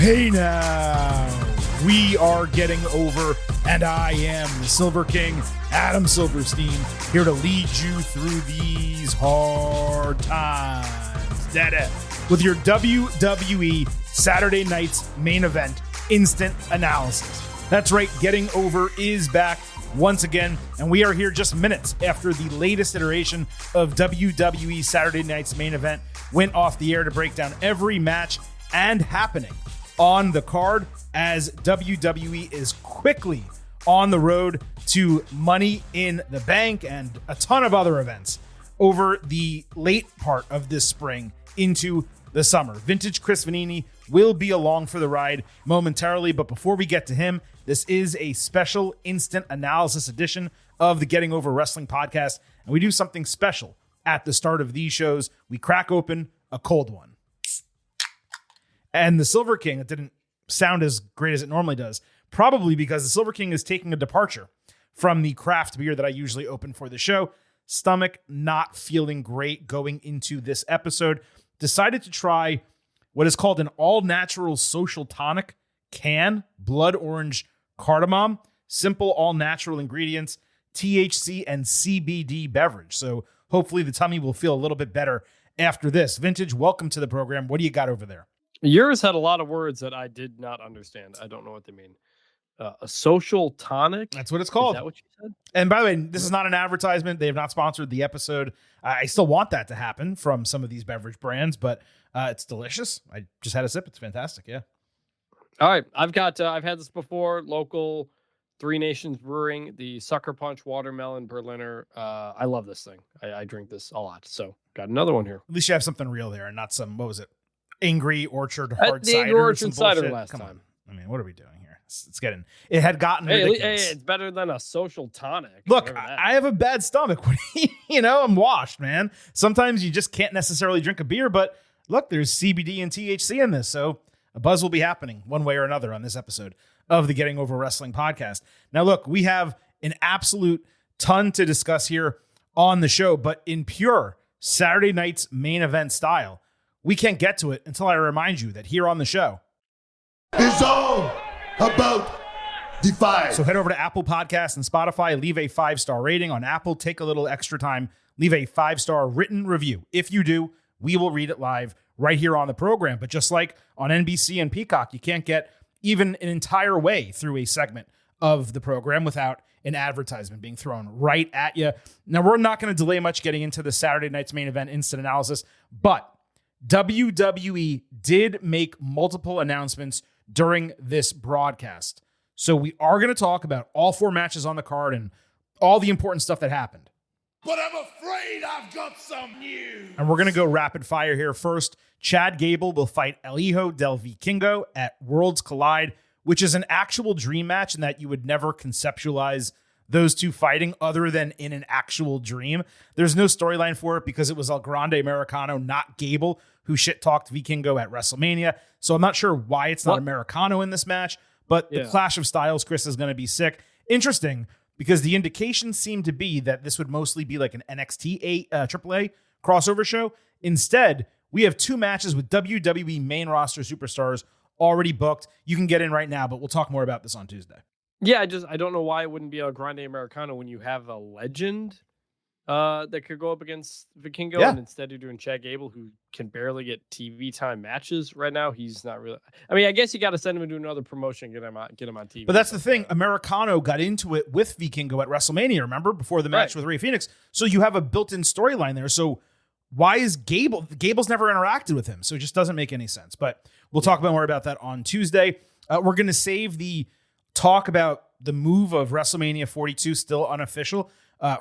Hey now, we are getting over, and I am the Silver King, Adam Silverstein, here to lead you through these hard times. Dada, with your WWE Saturday night's main event, Instant Analysis. That's right, Getting Over is back once again, and we are here just minutes after the latest iteration of WWE Saturday night's main event went off the air to break down every match and happening on the card as WWE is quickly on the road to Money in the Bank and a ton of other events over the late part of this spring into the summer. Vintage Chris Vanini will be along for the ride momentarily, but before we get to him, this is a special instant analysis edition of the Getting Over Wrestling podcast, and we do something special at the start of these shows. We crack open a cold one. And the Silver King, it didn't sound as great as it normally does, probably because the Silver King is taking a departure from the craft beer that I usually open for the show. Stomach not feeling great going into this episode. Decided to try what is called an all-natural social tonic can, blood orange cardamom, simple all-natural ingredients, THC and CBD beverage. So hopefully the tummy will feel a little bit better after this. Vintage, welcome to the program. What do you got over there? Yours had a lot of words that I did not understand. I don't know what they mean. A social tonic? That's what it's called. Is that what you said? And by the way, this is not an advertisement. They have not sponsored the episode. I still want that to happen from some of these beverage brands, but it's delicious. I just had a sip. It's fantastic. Yeah. All right. I've had this before. Local Three Nations Brewing, the Sucker Punch Watermelon Berliner. I love this thing. I drink this a lot. So got another one here. At least you have something real there and not some, what was it? Angry Orchard hard cider. Angry Orchard cider bullshit. last Come time. on. I mean, what are we doing here? It's getting. It had gotten ridiculous. Hey, it's better than a social tonic. Look, I have a bad stomach. I'm washed, man. Sometimes you just can't necessarily drink a beer, but look, there's CBD and THC in this, so a buzz will be happening one way or another on this episode of the Getting Over Wrestling podcast. Now, look, we have an absolute ton to discuss here on the show, but in pure Saturday night's main event style, we can't get to it until I remind you that here on the show, it's all about the five. So head over to Apple Podcasts and Spotify, leave a 5-star rating on Apple, take a little extra time, leave a 5-star written review. If you do, we will read it live right here on the program. But just like on NBC and Peacock, you can't get even an entire way through a segment of the program without an advertisement being thrown right at you. Now, we're not going to delay much getting into the Saturday night's main event instant analysis, but WWE did make multiple announcements during this broadcast. So we are going to talk about all 4 matches on the card and all the important stuff that happened. But I'm afraid I've got some news. And we're going to go rapid fire here. First, Chad Gable will fight El Hijo del Vikingo at Worlds Collide, which is an actual dream match and that you would never conceptualize those two fighting other than in an actual dream. There's no storyline for it because it was El Grande Americano, not Gable, who shit-talked Vikingo at WrestleMania. So I'm not sure why it's not Americano in this match, but the Clash of Styles, Chris, is going to be sick. Interesting, because the indications seem to be that this would mostly be like an NXT AAA crossover show. Instead, we have 2 matches with WWE main roster superstars already booked. You can get in right now, but we'll talk more about this on Tuesday. Yeah, I don't know why it wouldn't be El Grande Americano when you have a legend that could go up against Vikingo, and instead you're doing Chad Gable, who can barely get TV time matches right now. He's not really. I mean, I guess you got to send him into another promotion, get him on TV. But that's the thing. Americano got into it with Vikingo at WrestleMania, remember, before the match with Rey Fenix. So you have a built-in storyline there. So why is Gable's never interacted with him, so it just doesn't make any sense. But we'll talk about more about that on Tuesday. We're going to save the talk about the move of WrestleMania 42, still unofficial,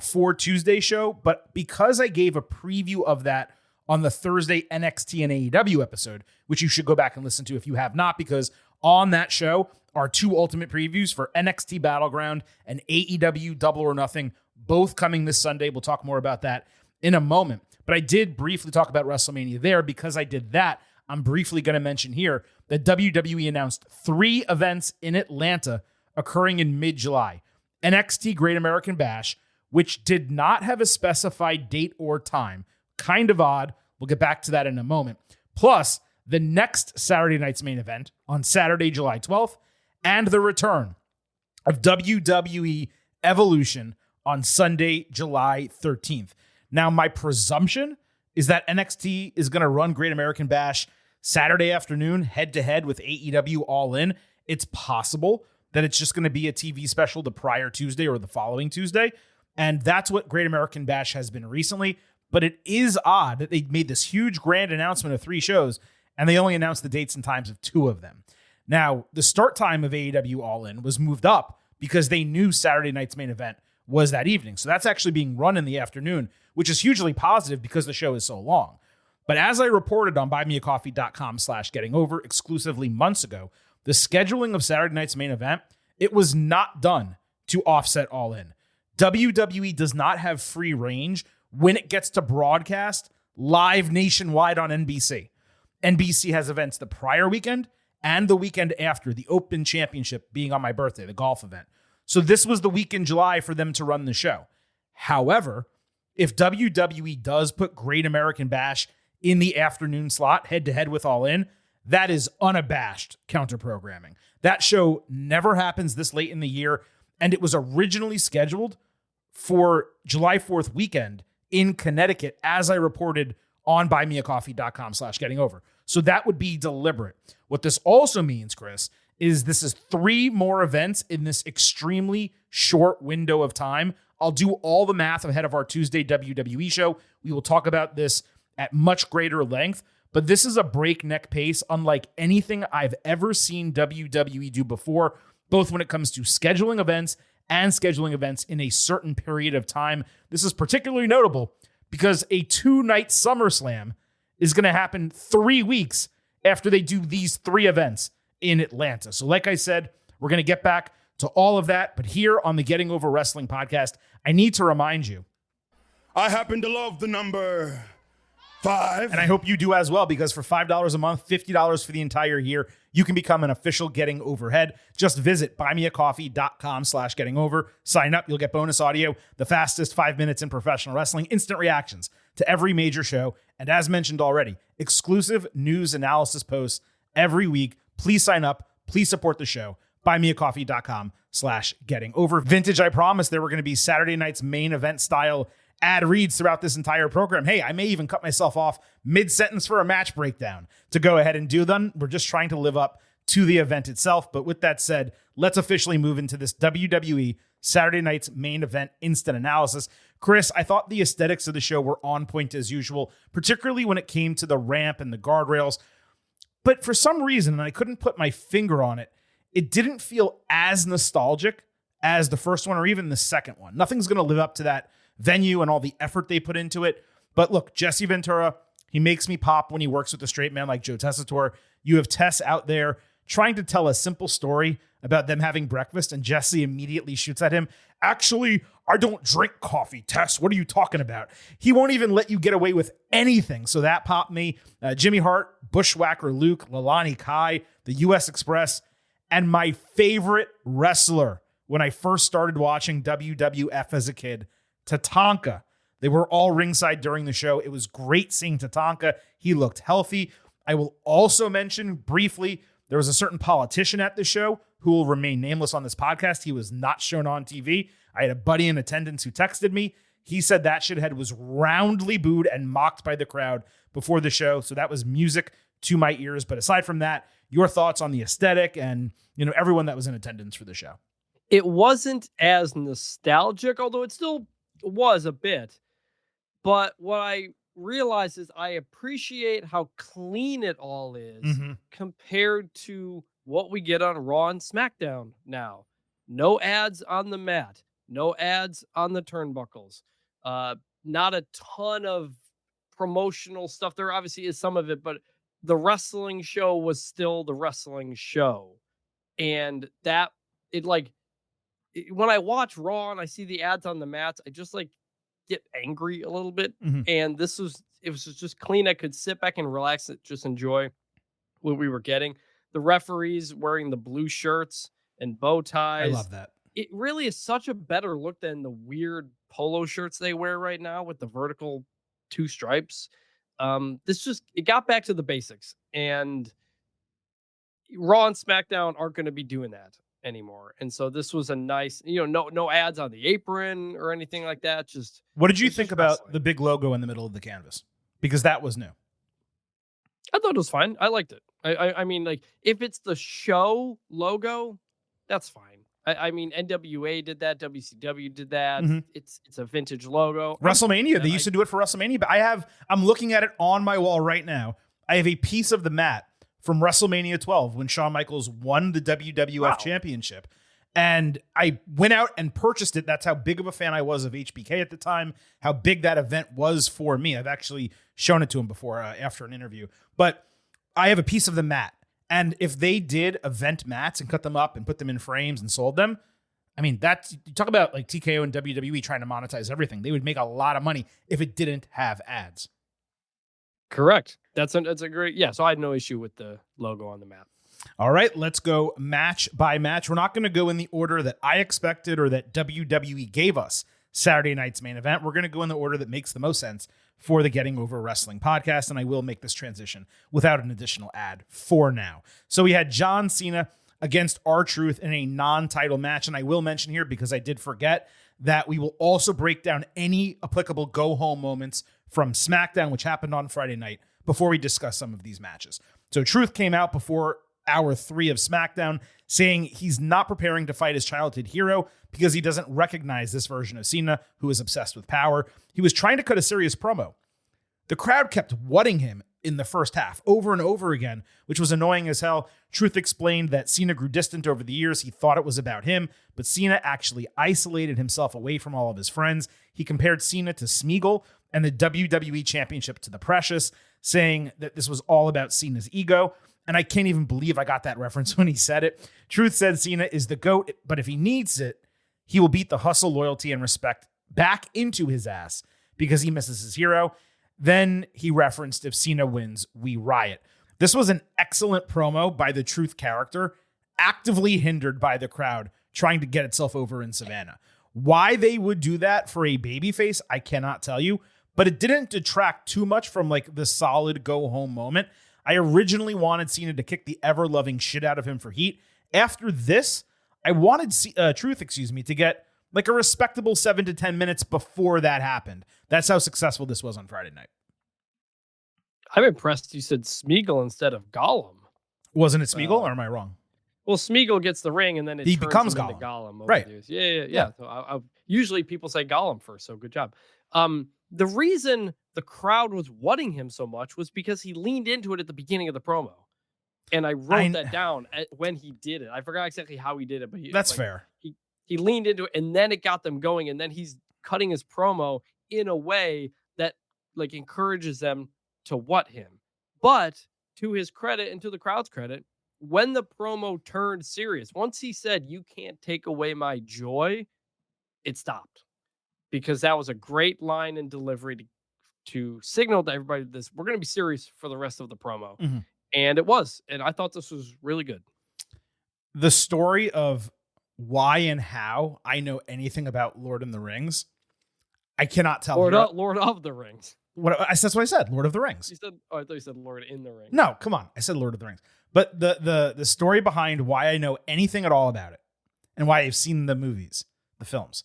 for Tuesday's show. But because I gave a preview of that on the Thursday NXT and AEW episode, which you should go back and listen to if you have not, because on that show are 2 ultimate previews for NXT Battleground and AEW Double or Nothing, both coming this Sunday. We'll talk more about that in a moment. But I did briefly talk about WrestleMania there. Because I did that, I'm briefly going to mention here that WWE announced 3 events in Atlanta occurring in mid-July. NXT Great American Bash, which did not have a specified date or time. Kind of odd. We'll get back to that in a moment. Plus, the next Saturday night's main event on Saturday, July 12th, and the return of WWE Evolution on Sunday, July 13th. Now, my presumption is that NXT is going to run Great American Bash Saturday afternoon head-to-head with AEW All In. It's possible that it's just going to be a TV special the prior Tuesday or the following Tuesday, and that's what Great American Bash has been recently. But it is odd that they made this huge grand announcement of 3 shows, and they only announced the dates and times of 2 of them. Now, the start time of AEW All In was moved up because they knew Saturday night's main event was that evening. So that's actually being run in the afternoon, which is hugely positive because the show is so long. But as I reported on buymeacoffee.com/gettingover exclusively months ago, the scheduling of Saturday night's main event, it was not done to offset All In. WWE does not have free range when it gets to broadcast live nationwide on NBC. NBC has events the prior weekend and the weekend after, the Open Championship being on my birthday, the golf event. So this was the week in July for them to run the show. However, if WWE does put Great American Bash in the afternoon slot, head-to-head with All In, that is unabashed counter-programming. That show never happens this late in the year, and it was originally scheduled for July 4th weekend in Connecticut, as I reported on buymeacoffee.com/gettingover. So that would be deliberate. What this also means, Chris, is this is 3 more events in this extremely short window of time. I'll do all the math ahead of our Tuesday WWE show. We will talk about this at much greater length, but this is a breakneck pace unlike anything I've ever seen WWE do before, both when it comes to scheduling events and scheduling events in a certain period of time. This is particularly notable because a 2-night SummerSlam is going to happen 3 weeks after they do these 3 events in Atlanta. So like I said, we're going to get back to all of that, but here on the Getting Over Wrestling podcast, I need to remind you. I happen to love the number 5. And I hope you do as well, because for $5 a month, $50 for the entire year, you can become an official Getting Overhead. Just visit buymeacoffee.com/gettingover. Sign up. You'll get bonus audio, the fastest 5 minutes in professional wrestling, instant reactions to every major show. And as mentioned already, exclusive news analysis posts every week. Please sign up. Please support the show. buymeacoffee.com/gettingover. Vintage, I promised there were going to be Saturday night's main event style ad reads throughout this entire program. Hey, I may even cut myself off mid-sentence for a match breakdown to go ahead and do them. We're just trying to live up to the event itself. But with that said, let's officially move into this WWE Saturday night's main event instant analysis. Chris, I thought the aesthetics of the show were on point as usual, particularly when it came to the ramp and the guardrails. But for some reason, and I couldn't put my finger on it, it didn't feel as nostalgic as the first one or even the second one. Nothing's going to live up to that venue and all the effort they put into it. But look, Jesse Ventura, he makes me pop when he works with a straight man like Joe Tessitore. You have Tess out there trying to tell a simple story about them having breakfast, and Jesse immediately shoots at him. Actually, I don't drink coffee, Tess. What are you talking about? He won't even let you get away with anything. So that popped me. Jimmy Hart, Bushwhacker Luke, Lalani Kai, the U.S. Express, and my favorite wrestler when I first started watching WWF as a kid, Tatanka. They were all ringside during the show. It was great seeing Tatanka. He looked healthy. I will also mention briefly, there was a certain politician at the show who will remain nameless on this podcast. He was not shown on TV. I had a buddy in attendance who texted me. He said that shithead was roundly booed and mocked by the crowd before the show. So that was music to my ears. But aside from that, your thoughts on the aesthetic and, everyone that was in attendance for the show. It wasn't as nostalgic, although it still was a bit. But what I realized is I appreciate how clean it all is compared to what we get on Raw and SmackDown now. No ads on the mat, no ads on the turnbuckles, not a ton of promotional stuff. There obviously is some of it, but the wrestling show was still the wrestling show. And that, when I watch Raw and I see the ads on the mats, I just get angry a little bit. And it was just clean. I could sit back and relax and just enjoy what we were getting. The referees wearing the blue shirts and bow ties. I love that. It really is such a better look than the weird polo shirts they wear right now with the vertical 2 stripes. it got back to the basics, and Raw and SmackDown aren't going to be doing that anymore. And so this was a nice, no ads on the apron or anything like that. Just what did you think about the big logo in the middle of the canvas? Because that was new. I thought it was fine. I liked it. I mean, like, if it's the show logo, that's fine. I mean, NWA did that. WCW did that. Mm-hmm. It's a vintage logo. WrestleMania, they used to do it for WrestleMania. But I'm looking at it on my wall right now. I have a piece of the mat from WrestleMania 12 when Shawn Michaels won the WWF Championship. And I went out and purchased it. That's how big of a fan I was of HBK at the time, how big that event was for me. I've actually shown it to him before after an interview. But I have a piece of the mat. And if they did event mats and cut them up and put them in frames and sold them, I mean, you talk about like TKO and WWE trying to monetize everything. They would make a lot of money if it didn't have ads. Correct. That's a great, so I had no issue with the logo on the mat. All right, let's go match by match. We're not going to go in the order that I expected or that WWE gave us Saturday night's main event. We're going to go in the order that makes the most sense for the Getting Over Wrestling podcast, and I will make this transition without an additional ad for now. So we had John Cena against R-Truth in a non-title match, and I will mention here, because I did forget, that we will also break down any applicable go-home moments from SmackDown, which happened on Friday night, before we discuss some of these matches. So Truth came out before hour 3 of SmackDown, saying he's not preparing to fight his childhood hero because he doesn't recognize this version of Cena, who is obsessed with power. He was trying to cut a serious promo. The crowd kept wutting him in the first half over and over again, which was annoying as hell. Truth explained that Cena grew distant over the years. He thought it was about him, but Cena actually isolated himself away from all of his friends. He compared Cena to Smeagol and the WWE Championship to the Precious, saying that this was all about Cena's ego. And I can't even believe I got that reference when he said it. Truth said Cena is the GOAT, but if he needs it, he will beat the hustle, loyalty, and respect back into his ass because he misses his hero. Then he referenced, if Cena wins, we riot. This was an excellent promo by the Truth character, actively hindered by the crowd trying to get itself over in Savannah. Why they would do that for a babyface, I cannot tell you, but it didn't detract too much from like the solid go-home moment. I originally wanted Cena to kick the ever-loving shit out of him for heat. After this, I wanted Truth, to get like a respectable 7 to 10 minutes before that happened. That's how successful this was on Friday night. I'm impressed you said Smeagol instead of Gollum. Wasn't it Smeagol, or am I wrong? Well, Smeagol gets the ring, and then he becomes Gollum. Gollum right. Yeah. So usually people say Gollum first, so good job. The reason the crowd was wutting him so much was because he leaned into it at the beginning of the promo. And I wrote that down when he did it. I forgot exactly how he did it, but that's fair. He leaned into it, and then it got them going, and then he's cutting his promo in a way that like encourages them to what him. But to his credit and to the crowd's credit, when the promo turned serious, once he said, "You can't take away my joy," it stopped. Because that was a great line and delivery to signal to everybody this, we're going to be serious for the rest of the promo. Mm-hmm. And it was. And I thought this was really good. The story of why and how I know anything about Lord of the Rings, I cannot tell. Lord of the Rings. That's what I said, Lord of the Rings. I thought you said Lord in the Rings. No, come on. I said Lord of the Rings. But the story behind why I know anything at all about it and why I've seen the movies, the films,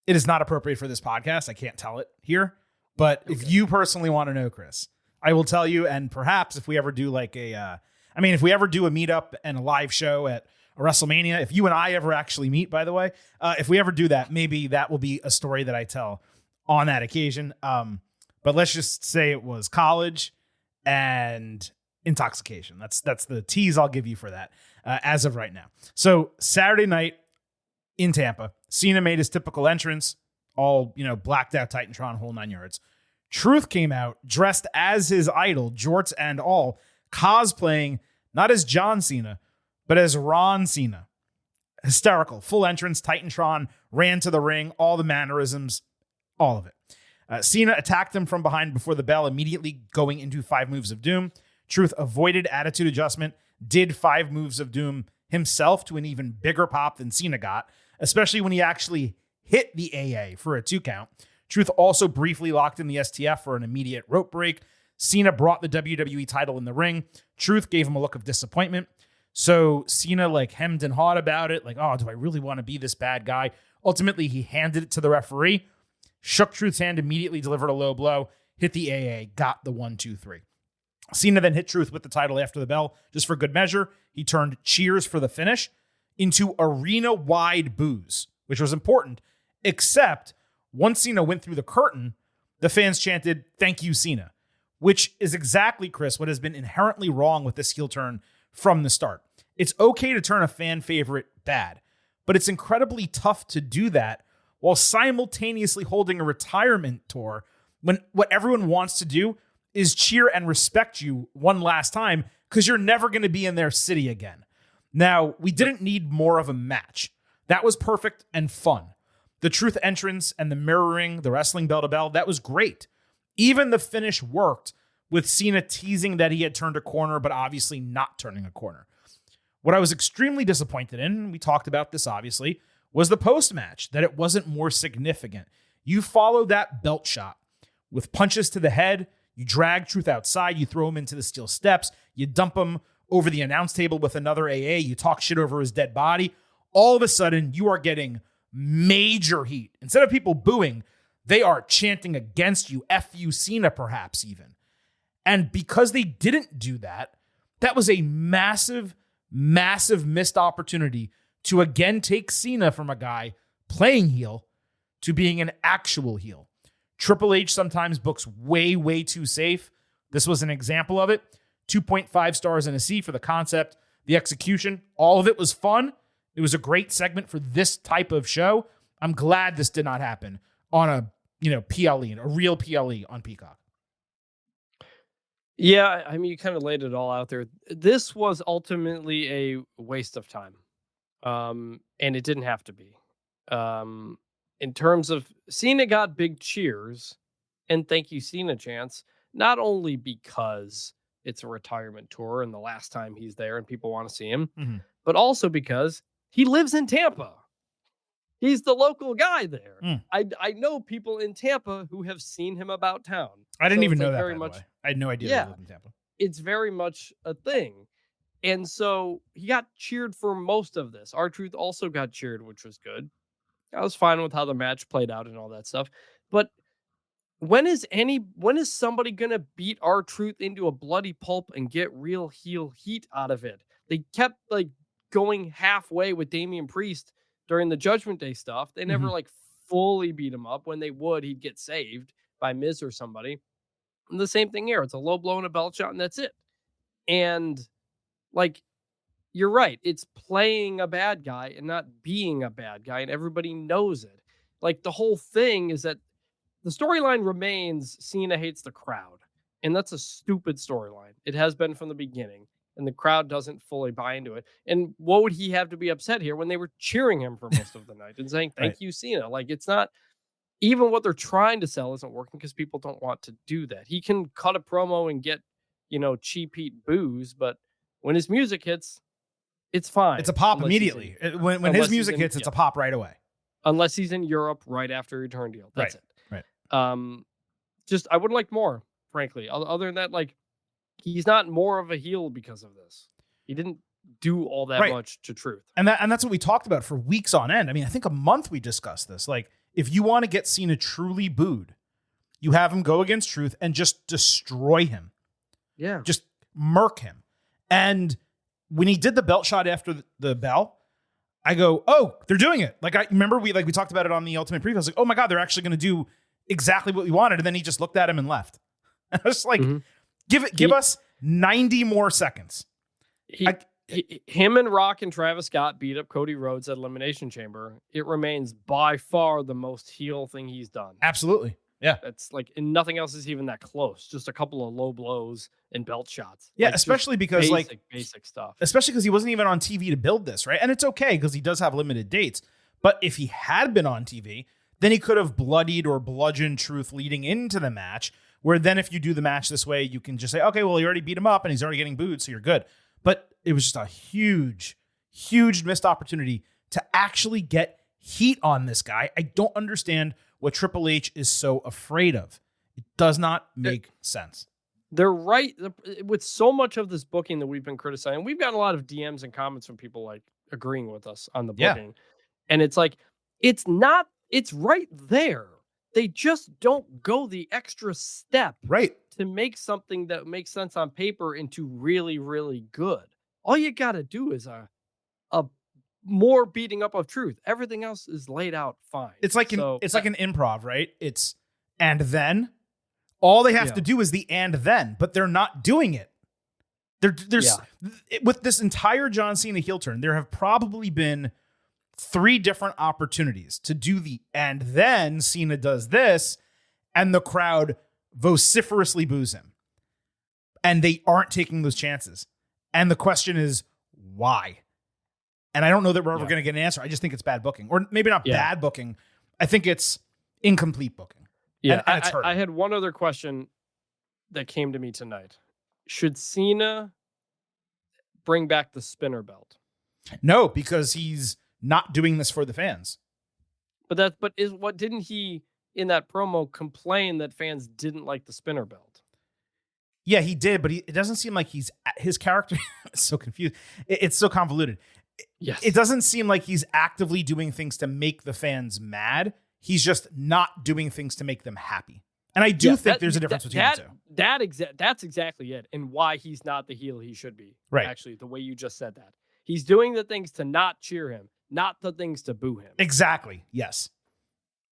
it is not appropriate for this podcast. I can't tell it here. But okay. If you personally want to know, Chris, I will tell you. And perhaps if we ever do like if we ever do a meetup and a live show at a WrestleMania, if you and I ever actually meet, by the way, if we ever do that, maybe that will be a story that I tell on that occasion. But let's just say it was college and intoxication. That's the tease I'll give you for that as of right now. So Saturday night in Tampa, Cena made his typical entrance, all, blacked out Titantron, whole 9 yards. Truth came out dressed as his idol, jorts and all, cosplaying not as John Cena, but as Ron Cena. Hysterical. Full entrance, Titantron, ran to the ring, all the mannerisms, all of it. Cena attacked him from behind before the bell, immediately going into 5 moves of doom. Truth avoided attitude adjustment, did 5 moves of doom himself to an even bigger pop than Cena got, especially when he actually hit the AA for a 2 count. Truth also briefly locked in the STF for an immediate rope break. Cena brought the WWE title in the ring. Truth gave him a look of disappointment. So Cena like hemmed and hawed about it. Like, oh, do I really want to be this bad guy? Ultimately, he handed it to the referee, shook Truth's hand, immediately delivered a low blow, hit the AA, got the 1-2-3. Cena then hit Truth with the title after the bell, just for good measure. He turned cheers for the finish into arena-wide boos, which was important, except once Cena went through the curtain, the fans chanted, "Thank you, Cena," which is exactly, Chris, what has been inherently wrong with this heel turn from the start. It's okay to turn a fan favorite bad, but it's incredibly tough to do that while simultaneously holding a retirement tour when what everyone wants to do is cheer and respect you one last time because you're never going to be in their city again. Now, we didn't need more of a match. That was perfect and fun. The Truth entrance and the mirroring, the wrestling bell to bell, that was great. Even the finish worked with Cena teasing that he had turned a corner, but obviously not turning a corner. What I was extremely disappointed in, and we talked about this obviously, was the post-match, that it wasn't more significant. You follow that belt shot with punches to the head, you drag Truth outside, you throw him into the steel steps, you dump him over the announce table with another AA, you talk shit over his dead body. All of a sudden, you are getting major heat. Instead of people booing, they are chanting against you, F you, Cena, perhaps even. And because they didn't do that, that was a massive, massive missed opportunity to again take Cena from a guy playing heel to being an actual heel. Triple H sometimes books way, way too safe. This was an example of it. 2.5 stars in a C for the concept, the execution. All of it was fun. It was a great segment for this type of show. I'm glad this did not happen on a, PLE, a real PLE on Peacock. Yeah, I mean, you kind of laid it all out there. This was ultimately a waste of time. And it didn't have to be. In terms of Cena got big cheers and thank you, Cena chants, not only because it's a retirement tour and the last time he's there and people want to see him, but also because he lives in Tampa. He's the local guy there. I know people in Tampa who have seen him about town. I didn't even know that, by the way. I had no idea he lived in Tampa. It's very much a thing. And so he got cheered for most of this. R-Truth also got cheered, which was good. I was fine with how the match played out and all that stuff. But when is somebody going to beat R-Truth into a bloody pulp and get real heel heat out of it? They kept going halfway with Damian Priest during the Judgment Day stuff. They never fully beat him up. When they would, he'd get saved by Miz or somebody. And the same thing here. It's a low blow and a belt shot, and that's it. And you're right. It's playing a bad guy and not being a bad guy, and everybody knows it. The whole thing is that the storyline remains Cena hates the crowd, and that's a stupid storyline. It has been from the beginning, and the crowd doesn't fully buy into it. And what would he have to be upset here when they were cheering him for most of the night and saying, thank you, Cena? It's not, even what they're trying to sell isn't working because people don't want to do that. He can cut a promo and get, cheap heat boos, but when his music hits, it's fine. It's a pop immediately. When his music hits, it's a pop right away. Unless he's in Europe right after a return deal. That's it. Right. I would like more, frankly. Other than that, he's not more of a heel because of this. He didn't do all that much to Truth. And that's what we talked about for weeks on end. I mean, I think a month we discussed this. If you want to get Cena truly booed, you have him go against Truth and just destroy him. Yeah. Just murk him. And when he did the belt shot after the bell, I go, oh, they're doing it. I remember we talked about it on the Ultimate Preview. I was like, oh my God, they're actually going to do exactly what we wanted. And then he just looked at him and left. I was like, give us 90 more seconds. Him and Rock and Travis Scott beat up Cody Rhodes at Elimination Chamber. It remains by far the most heel thing he's done. Absolutely. Yeah. It's and nothing else is even that close. Just a couple of low blows and belt shots. Yeah, especially because basic stuff. Especially because he wasn't even on TV to build this, right? And it's okay because he does have limited dates. But if he had been on TV, then he could have bloodied or bludgeoned Truth leading into the match, where then if you do the match this way, you can just say, okay, well, you already beat him up and he's already getting booed, so you're good. But it was just a huge, huge missed opportunity to actually get heat on this guy. I don't understand what Triple H is so afraid of. It does not make sense. They're right with so much of this booking that we've been criticizing. We've gotten a lot of DMs and comments from people like agreeing with us on the booking. And it's like, it's right there. They just don't go the extra step to make something that makes sense on paper into really, really good. All you got to do is a more beating up of truth. Everything else is laid out fine. It's like an improv, right? It's and then all they have to do is the and then, but they're not doing it. With this entire John Cena heel turn, there have probably been 3 different opportunities to do the and then Cena does this, and the crowd vociferously boos him. And they aren't taking those chances. And the question is, why? And I don't know that we're ever going to get an answer. I just think it's bad booking. Or maybe not bad booking. I think it's incomplete booking. Yeah, and it's I had one other question that came to me tonight. Should Cena bring back the spinner belt? No, because he's not doing this for the fans. Didn't he in that promo complain that fans didn't like the spinner belt? Yeah, he did, but it doesn't seem like his character is so confused. It's so convoluted. Yes. It doesn't seem like he's actively doing things to make the fans mad. He's just not doing things to make them happy. And I do think there's a difference between the two. That's exactly it, and why he's not the heel he should be. Right. Actually, the way you just said that. He's doing the things to not cheer him, not the things to boo him. Exactly. Yes.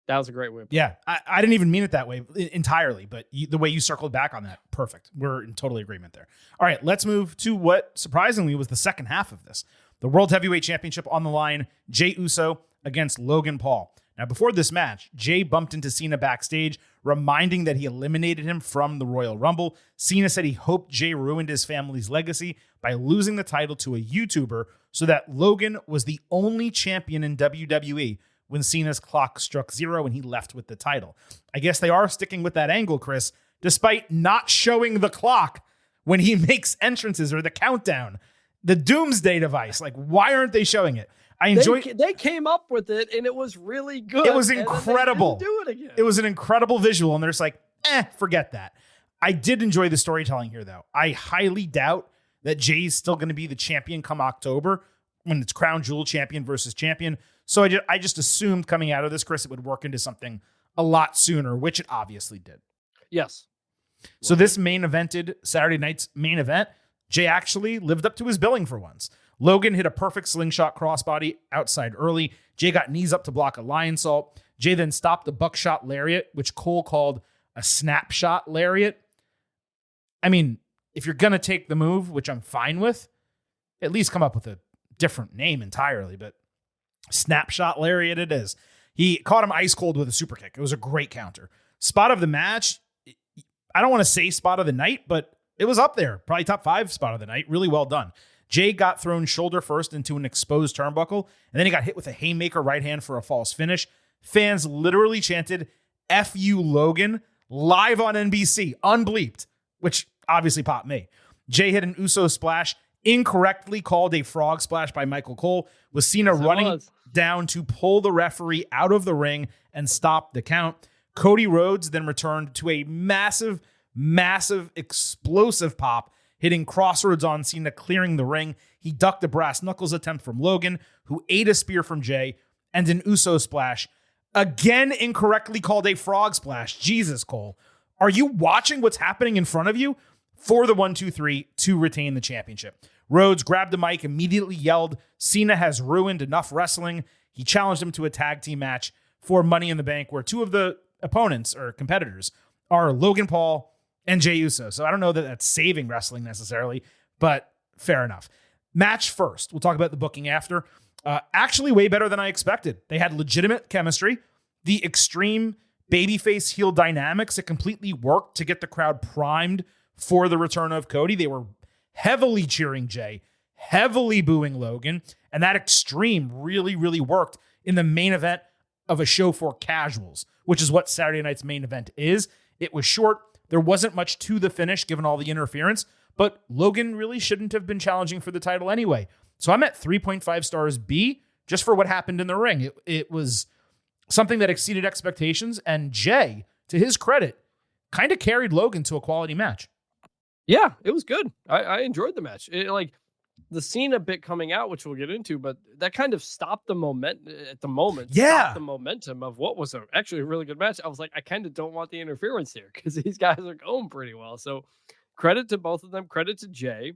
That was a great way. Yeah. I didn't even mean it that way entirely, but the way you circled back on that, perfect. We're in total agreement there. All right, let's move to what surprisingly was the second half of this. The World Heavyweight Championship on the line, Jey Uso against Logan Paul. Now, before this match, Jey bumped into Cena backstage, reminding that he eliminated him from the Royal Rumble. Cena said he hoped Jey ruined his family's legacy by losing the title to a YouTuber so that Logan was the only champion in WWE when Cena's clock struck 0 and he left with the title. I guess they are sticking with that angle, Chris, despite not showing the clock when he makes entrances or the countdown. The doomsday device. Like, why aren't they showing it? They came up with it, and it was really good. It was incredible. Do it again. It was an incredible visual, and they're just like, forget that. I did enjoy the storytelling here, though. I highly doubt that Jay's still going to be the champion come October when it's crown jewel champion versus champion. So I just assumed coming out of this, Chris, it would work into something a lot sooner, which it obviously did. Yes. So this main evented Saturday night's main event, Jey actually lived up to his billing for once. Logan hit a perfect slingshot crossbody outside early. Jey got knees up to block a lion salt. Jey then stopped the buckshot lariat, which Cole called a snapshot lariat. I mean, if you're going to take the move, which I'm fine with, at least come up with a different name entirely, but snapshot lariat it is. He caught him ice cold with a super kick. It was a great counter. Spot of the match, I don't want to say spot of the night, but it was up there. Probably top 5 spot of the night. Really well done. Jey got thrown shoulder first into an exposed turnbuckle, and then he got hit with a haymaker right hand for a false finish. Fans literally chanted, F you, Logan, live on NBC, unbleeped, which obviously popped me. Jey hit an Uso splash, incorrectly called a frog splash by Michael Cole, with Cena running down to pull the referee out of the ring and stop the count. Cody Rhodes then returned to a massive, explosive pop, hitting crossroads on Cena, clearing the ring. He ducked a brass knuckles attempt from Logan, who ate a spear from Jey, and an Uso splash. Again, incorrectly called a frog splash. Jesus, Cole. Are you watching what's happening in front of you? For the 1-2-3 to retain the championship. Rhodes grabbed the mic, immediately yelled, Cena has ruined enough wrestling. He challenged him to a tag team match for Money in the Bank, where 2 of the opponents or competitors are Logan Paul and Jey Uso. So I don't know that that's saving wrestling necessarily, but fair enough. Match first. We'll talk about the booking after. Actually way better than I expected. They had legitimate chemistry. The extreme babyface heel dynamics, it completely worked to get the crowd primed for the return of Cody. They were heavily cheering Jey, heavily booing Logan, and that extreme really, really worked in the main event of a show for casuals, which is what Saturday night's main event is. It was short. There wasn't much to the finish given all the interference, but Logan really shouldn't have been challenging for the title anyway. So I'm at 3.5 stars B just for what happened in the ring. It was something that exceeded expectations, and Jey, to his credit, kind of carried Logan to a quality match. Yeah, it was good. I enjoyed the match. Like the Cena bit coming out, which we'll get into, but that kind of stopped the stopped the momentum of what was actually a really good match. I was like, I kind of don't want the interference here because these guys are going pretty well. So credit to both of them. Credit to Jay.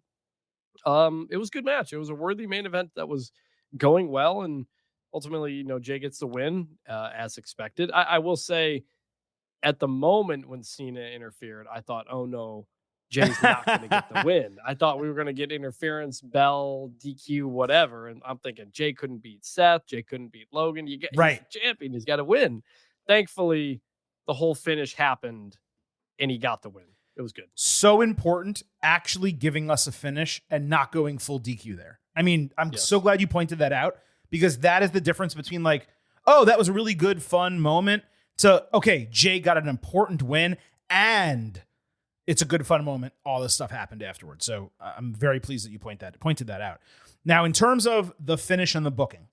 It was a good match. It was a worthy main event that was going well, and ultimately, Jay gets the win as expected. I will say, at the moment when Cena interfered, I thought, oh no, Jay's not going to get the win. I thought we were going to get interference, bell, DQ, whatever. And I'm thinking Jay couldn't beat Seth. Jay couldn't beat Logan. He's the champion. He's got to win. Thankfully, the whole finish happened and he got the win. It was good. So important actually giving us a finish and not going full DQ there. I mean, I'm so glad you pointed that out because that is the difference between like, oh, that was a really good, fun moment to, okay, Jay got an important win and it's a good, fun moment. All this stuff happened afterwards. So I'm very pleased that you pointed that out. Now, in terms of the finish and the booking,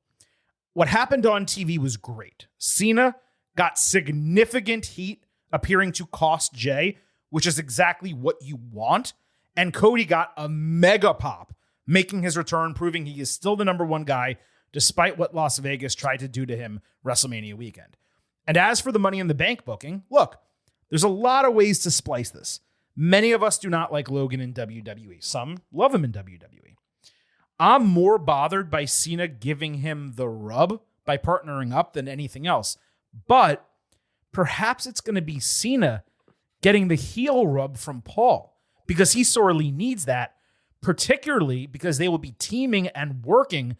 what happened on TV was great. Cena got significant heat appearing to cost Jay, which is exactly what you want. And Cody got a mega pop, making his return, proving he is still the number one guy, despite what Las Vegas tried to do to him WrestleMania weekend. And as for the Money in the Bank booking, look, there's a lot of ways to splice this. Many of us do not like Logan in WWE. Some love him in WWE. I'm more bothered by Cena giving him the rub by partnering up than anything else. But perhaps it's going to be Cena getting the heel rub from Paul because he sorely needs that, particularly because they will be teaming and working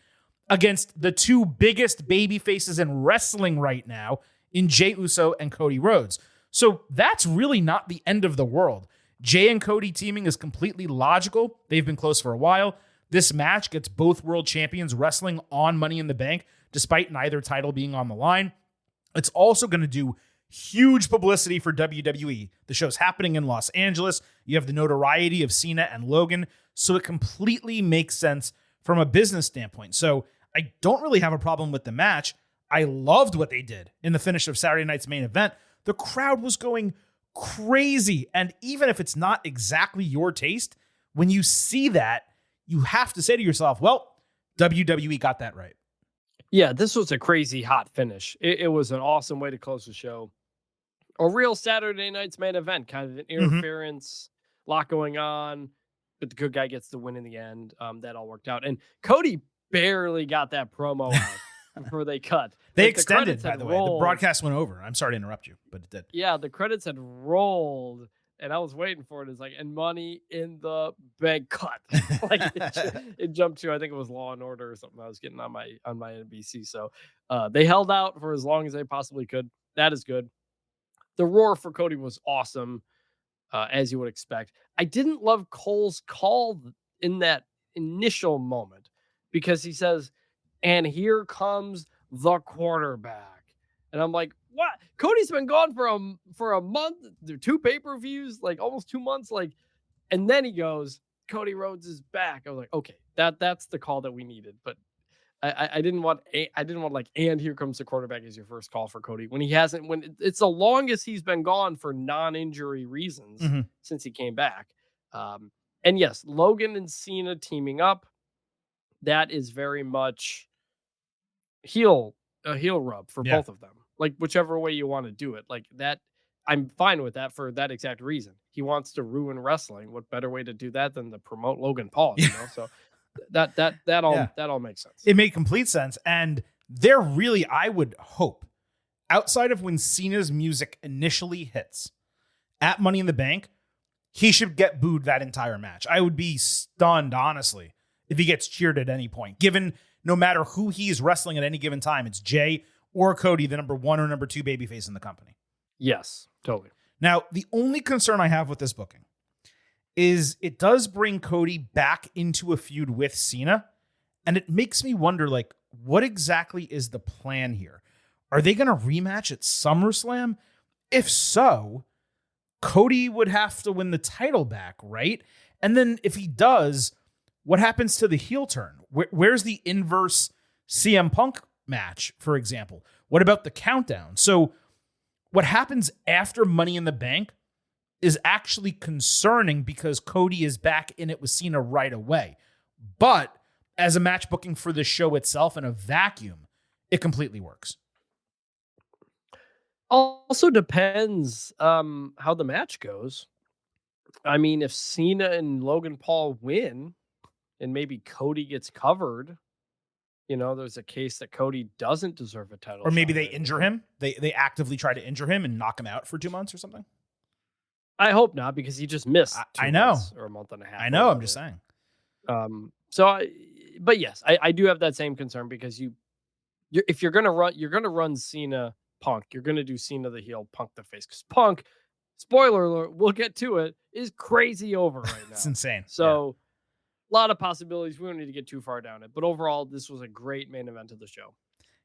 against the two biggest baby faces in wrestling right now in Jey Uso and Cody Rhodes. So that's really not the end of the world. Jay and Cody teaming is completely logical. They've been close for a while. This match gets both world champions wrestling on Money in the Bank, despite neither title being on the line. It's also going to do huge publicity for WWE. The show's happening in Los Angeles. You have the notoriety of Cena and Logan, so it completely makes sense from a business standpoint. So I don't really have a problem with the match. I loved what they did in the finish of Saturday night's main event. The crowd was going crazy. And even if it's not exactly your taste, when you see that, you have to say to yourself, well, WWE got that right. Yeah, this was a crazy hot finish. It was an awesome way to close the show. A real Saturday night's main event, kind of an interference, lot going on, but the good guy gets the win in the end. That all worked out. And Cody barely got that promo out before they cut. They extended, by the way. The broadcast went over. I'm sorry to interrupt you, but it did. Yeah, the credits had rolled, and I was waiting for it. It's like, and Money in the Bank cut. Like it jumped to, I think it was Law and Order or something I was getting on my NBC. So they held out for as long as they possibly could. That is good. The roar for Cody was awesome, as you would expect. I didn't love Cole's call in that initial moment because he says, and here comes the quarterback. And I'm like, what? Cody's been gone for a month, 2 pay-per-views, like almost 2 months. Like, and then he goes, Cody Rhodes is back. I was like, okay, that's the call that we needed. But I didn't want like, and here comes the quarterback as your first call for Cody when it's the longest he's been gone for non-injury reasons since he came back. And yes, Logan and Cena teaming up. That is very much a heel rub for both of them. Like whichever way you want to do it, like that, I'm fine with that for that exact reason. He wants to ruin wrestling. What better way to do that than to promote Logan Paul? You know, so that all makes sense. It made complete sense, and they're really, I would hope, outside of when Cena's music initially hits at Money in the Bank, he should get booed that entire match. I would be stunned, honestly, if he gets cheered at any point, given no matter who he's wrestling at any given time, it's Jay or Cody, the number 1 or number 2 babyface in the company. Yes, totally. Now, the only concern I have with this booking is it does bring Cody back into a feud with Cena, and it makes me wonder, like, what exactly is the plan here? Are they going to rematch at SummerSlam? If so, Cody would have to win the title back, right? And then if he does, what happens to the heel turn? Where's the inverse CM Punk match, for example? What about the countdown? So what happens after Money in the Bank is actually concerning because Cody is back in it with Cena right away. But as a match booking for the show itself in a vacuum, it completely works. Also depends how the match goes. I mean, if Cena and Logan Paul win and maybe Cody gets covered, there's a case that Cody doesn't deserve a title. Or maybe they injure him. They actively try to injure him and knock him out for 2 months or something. I hope not, because he just missed 2 months or a month and a half. I know. I'm just saying. But yes, I do have that same concern, because if you're gonna run Cena Punk, you're gonna do Cena the heel, Punk the face, because Punk, spoiler alert, we'll get to it, is crazy over right now. It's insane. So a lot of possibilities. We don't need to get too far down it, but overall, this was a great main event of the show.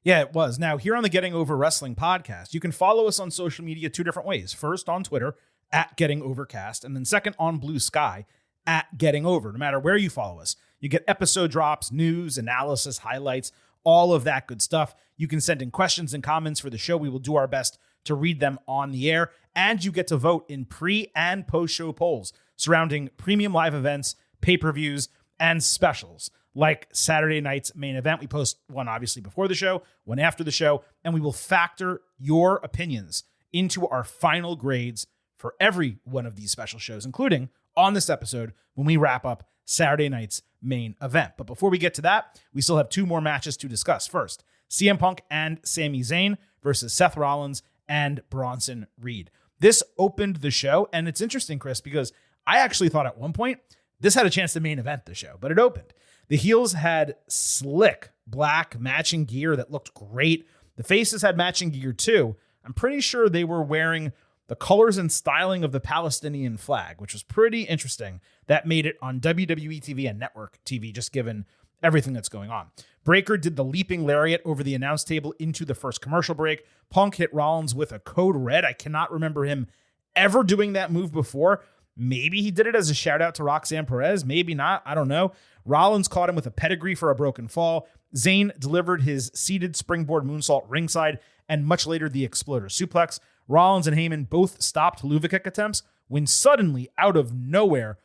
Yeah, it was. Now, here on the Getting Over Wrestling podcast, you can follow us on social media 2 different ways. First, on Twitter, @GettingOvercast, and then second, on Blue Sky, @GettingOver. No matter where you follow us, you get episode drops, news, analysis, highlights, all of that good stuff. You can send in questions and comments for the show. We will do our best to read them on the air, and you get to vote in pre- and post-show polls surrounding premium live events, pay-per-views, and specials, like Saturday night's main event. We post one obviously before the show, one after the show, and we will factor your opinions into our final grades for every one of these special shows, including on this episode when we wrap up Saturday night's main event. But before we get to that, we still have 2 more matches to discuss. First, CM Punk and Sami Zayn versus Seth Rollins and Bronson Reed. This opened the show, and it's interesting, Chris, because I actually thought at one point this had a chance to main event the show, but it opened. The heels had slick black matching gear that looked great. The faces had matching gear too. I'm pretty sure they were wearing the colors and styling of the Palestinian flag, which was pretty interesting. That made it on WWE TV and network TV, just given everything that's going on. Breakker did the leaping lariat over the announce table into the first commercial break. Punk hit Rollins with a code red. I cannot remember him ever doing that move before. Maybe he did it as a shout out to Roxanne Perez. Maybe not. I don't know. Rollins caught him with a pedigree for a broken fall. Zayn delivered his seated springboard moonsault ringside, and much later the exploder suplex. Rollins and Heyman both stopped Luva kick attempts when suddenly, out of nowhere,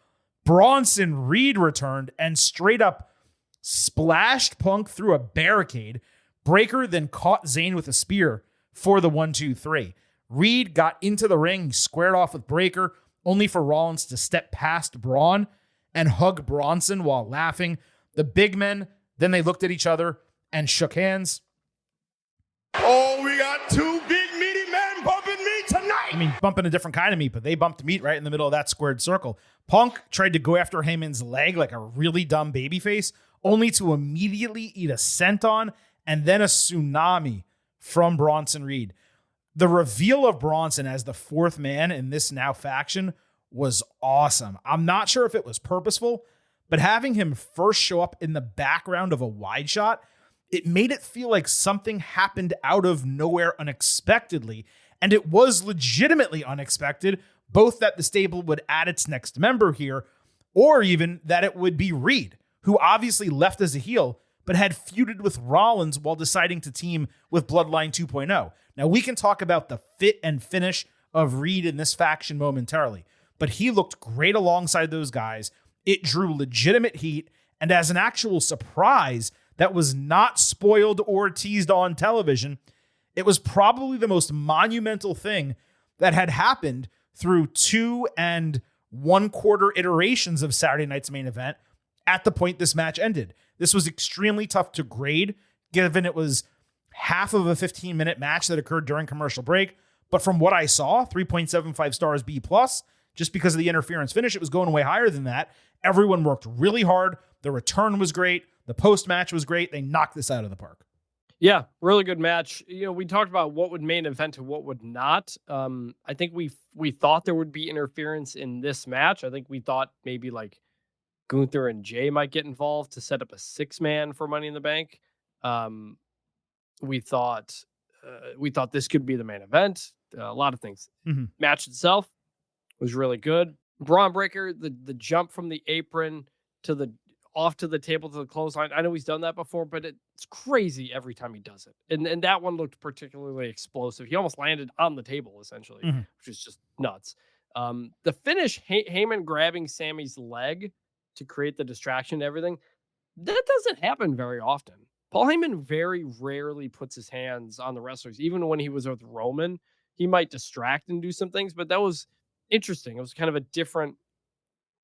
Bronson Reed returned and straight up splashed Punk through a barricade. Breakker then caught Zayn with a spear for the 1-2-3. Reed got into the ring. He squared off with Breakker, only for Rollins to step past Braun and hug Bronson while laughing. The big men, then they looked at each other and shook hands. Oh, we got 2 big meaty men bumping meat tonight. I mean, bumping a different kind of meat, but they bumped meat right in the middle of that squared circle. Punk tried to go after Heyman's leg like a really dumb babyface, only to immediately eat a senton and then a tsunami from Bronson Reed. The reveal of Bronson as the 4th man in this now faction was awesome. I'm not sure if it was purposeful, but having him first show up in the background of a wide shot, it made it feel like something happened out of nowhere unexpectedly. And it was legitimately unexpected, both that the stable would add its next member here, or even that it would be Reed, who obviously left as a heel, but had feuded with Rollins while deciding to team with Bloodline 2.0. Now, we can talk about the fit and finish of Reed in this faction momentarily, but he looked great alongside those guys. It drew legitimate heat, and as an actual surprise that was not spoiled or teased on television, it was probably the most monumental thing that had happened through 2 1/4 iterations of Saturday night's main event at the point this match ended. This was extremely tough to grade, given it was half of a 15-minute match that occurred during commercial break. But from what I saw, 3.75 stars B+, just because of the interference finish. It was going way higher than that. Everyone worked really hard. The return was great. The post-match was great. They knocked this out of the park. Yeah, really good match. We talked about what would main event and what would not. I think we thought there would be interference in this match. I think we thought maybe like Gunther and Jay might get involved to set up a 6-man for Money in the Bank. We thought this could be the main event. A lot of things. Mm-hmm. Match itself was really good. Braun Breaker, the jump from the apron to the off to the table to the clothesline. I know he's done that before, but it's crazy every time he does it. And that one looked particularly explosive. He almost landed on the table essentially, which is just nuts. The finish, Heyman grabbing Sammy's leg to create the distraction and everything, that doesn't happen very often. Paul Heyman very rarely puts his hands on the wrestlers. Even when he was with Roman, he might distract and do some things, but that was interesting. It was kind of a different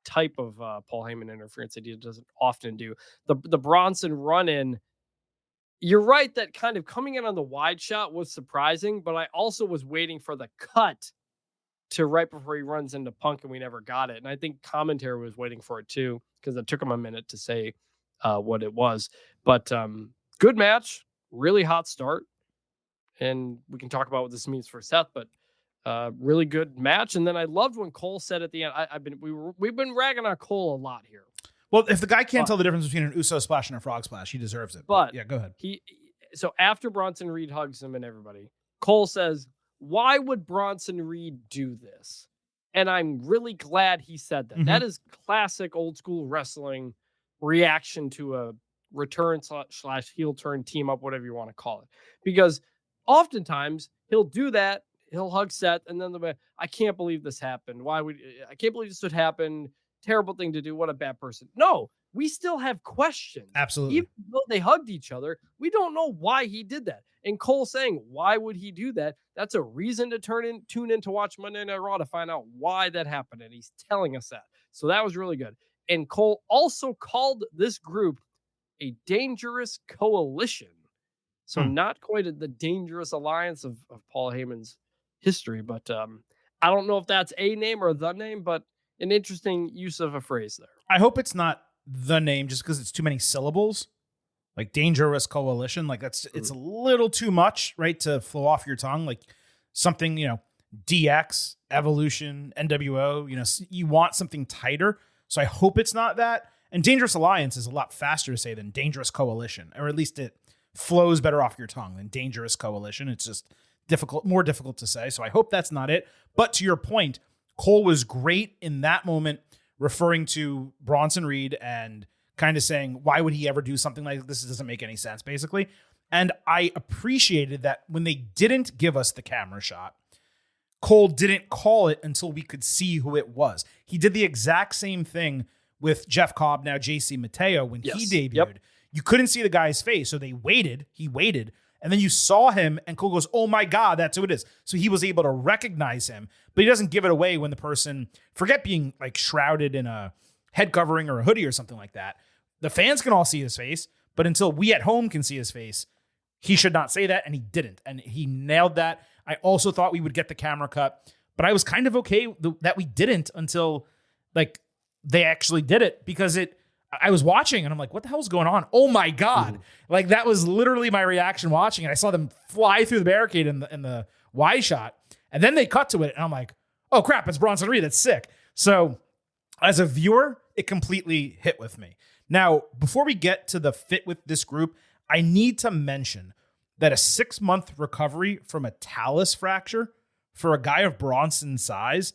type of Paul Heyman interference that he doesn't often do. The Bronson run-in, you're right that kind of coming in on the wide shot was surprising, but I also was waiting for the cut to right before he runs into Punk, and we never got it. And I think commentary was waiting for it too, because it took him a minute to say what it was. But good match, really hot start. And we can talk about what this means for Seth, but really good match. And then I loved when Cole said at the end, we've been ragging on Cole a lot here. Well, if the guy can't tell the difference between an Uso splash and a frog splash, he deserves it. But yeah, go ahead. So after Bronson Reed hugs him and everybody, Cole says, "Why would Bronson Reed do this?" And I'm really glad he said that. Mm-hmm. That is classic old school wrestling reaction to a return / heel turn team up, whatever you want to call it. Because oftentimes he'll do that. He'll hug Seth and then I can't believe this happened. I can't believe this would happen. Terrible thing to do. What a bad person. No, we still have questions. Absolutely. Even though they hugged each other, we don't know why he did that. And Cole saying, why would he do that? That's a reason to tune in to watch Monday Night Raw to find out why that happened. And he's telling us that. So that was really good. And Cole also called this group a dangerous coalition. So not quite the dangerous alliance of Paul Heyman's history, but I don't know if that's a name or the name, but an interesting use of a phrase there. I hope it's not the name just because it's too many syllables, like dangerous coalition. Like it's a little too much, right? To flow off your tongue, like something, DX, Evolution, NWO, you want something tighter. So I hope it's not that. And dangerous alliance is a lot faster to say than dangerous coalition, or at least it flows better off your tongue than dangerous coalition. It's just more difficult to say. So I hope that's not it. But to your point, Cole was great in that moment, referring to Bronson Reed and kind of saying, why would he ever do something like this? It doesn't make any sense, basically. And I appreciated that when they didn't give us the camera shot, Cole didn't call it until we could see who it was. He did the exact same thing with Jeff Cobb, now JC Mateo, when he debuted. Yep. You couldn't see the guy's face, so he waited, and then you saw him, and Cole goes, oh my God, that's who it is. So he was able to recognize him, but he doesn't give it away when the person, forget being like shrouded in a head covering or a hoodie or something like that. The fans can all see his face, but until we at home can see his face, he should not say that, and he didn't, and he nailed that. I also thought we would get the camera cut, but I was kind of okay that we didn't until like they actually did it, because I was watching and I'm like, what the hell's going on? Oh my God. Mm-hmm. Like that was literally my reaction watching it. I saw them fly through the barricade in the wide shot, and then they cut to it and I'm like, oh crap, it's Bronson Reed. That's sick. So as a viewer, it completely hit with me. Now, before we get to the fit with this group, I need to mention that a 6-month recovery from a talus fracture for a guy of Bronson's size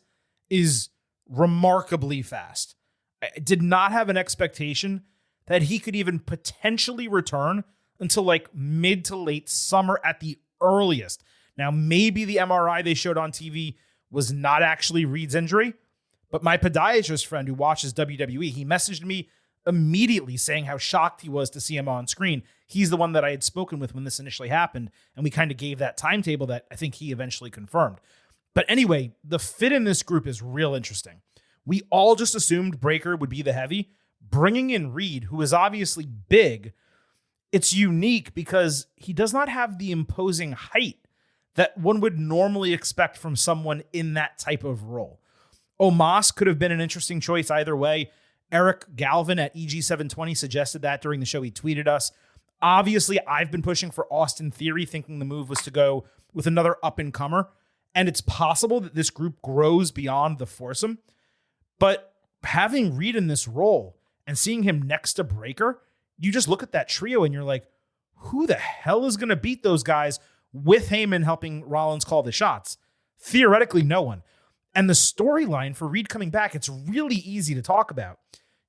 is remarkably fast. I did not have an expectation that he could even potentially return until like mid to late summer at the earliest. Now, maybe the MRI they showed on TV was not actually Reed's injury, but my podiatrist friend who watches WWE, he messaged me immediately saying how shocked he was to see him on screen. He's the one that I had spoken with when this initially happened, and we kind of gave that timetable that I think he eventually confirmed. But anyway, the fit in this group is real interesting. We all just assumed Breakker would be the heavy. Bringing in Reed, who is obviously big, it's unique because he does not have the imposing height that one would normally expect from someone in that type of role. Omos could have been an interesting choice either way. Eric Galvin at EG720 suggested that during the show. He tweeted us. Obviously, I've been pushing for Austin Theory, thinking the move was to go with another up-and-comer. And it's possible that this group grows beyond the foursome. But having Reed in this role and seeing him next to Breakker, you just look at that trio and you're like, who the hell is going to beat those guys with Heyman helping Rollins call the shots? Theoretically, no one. And the storyline for Reed coming back, it's really easy to talk about.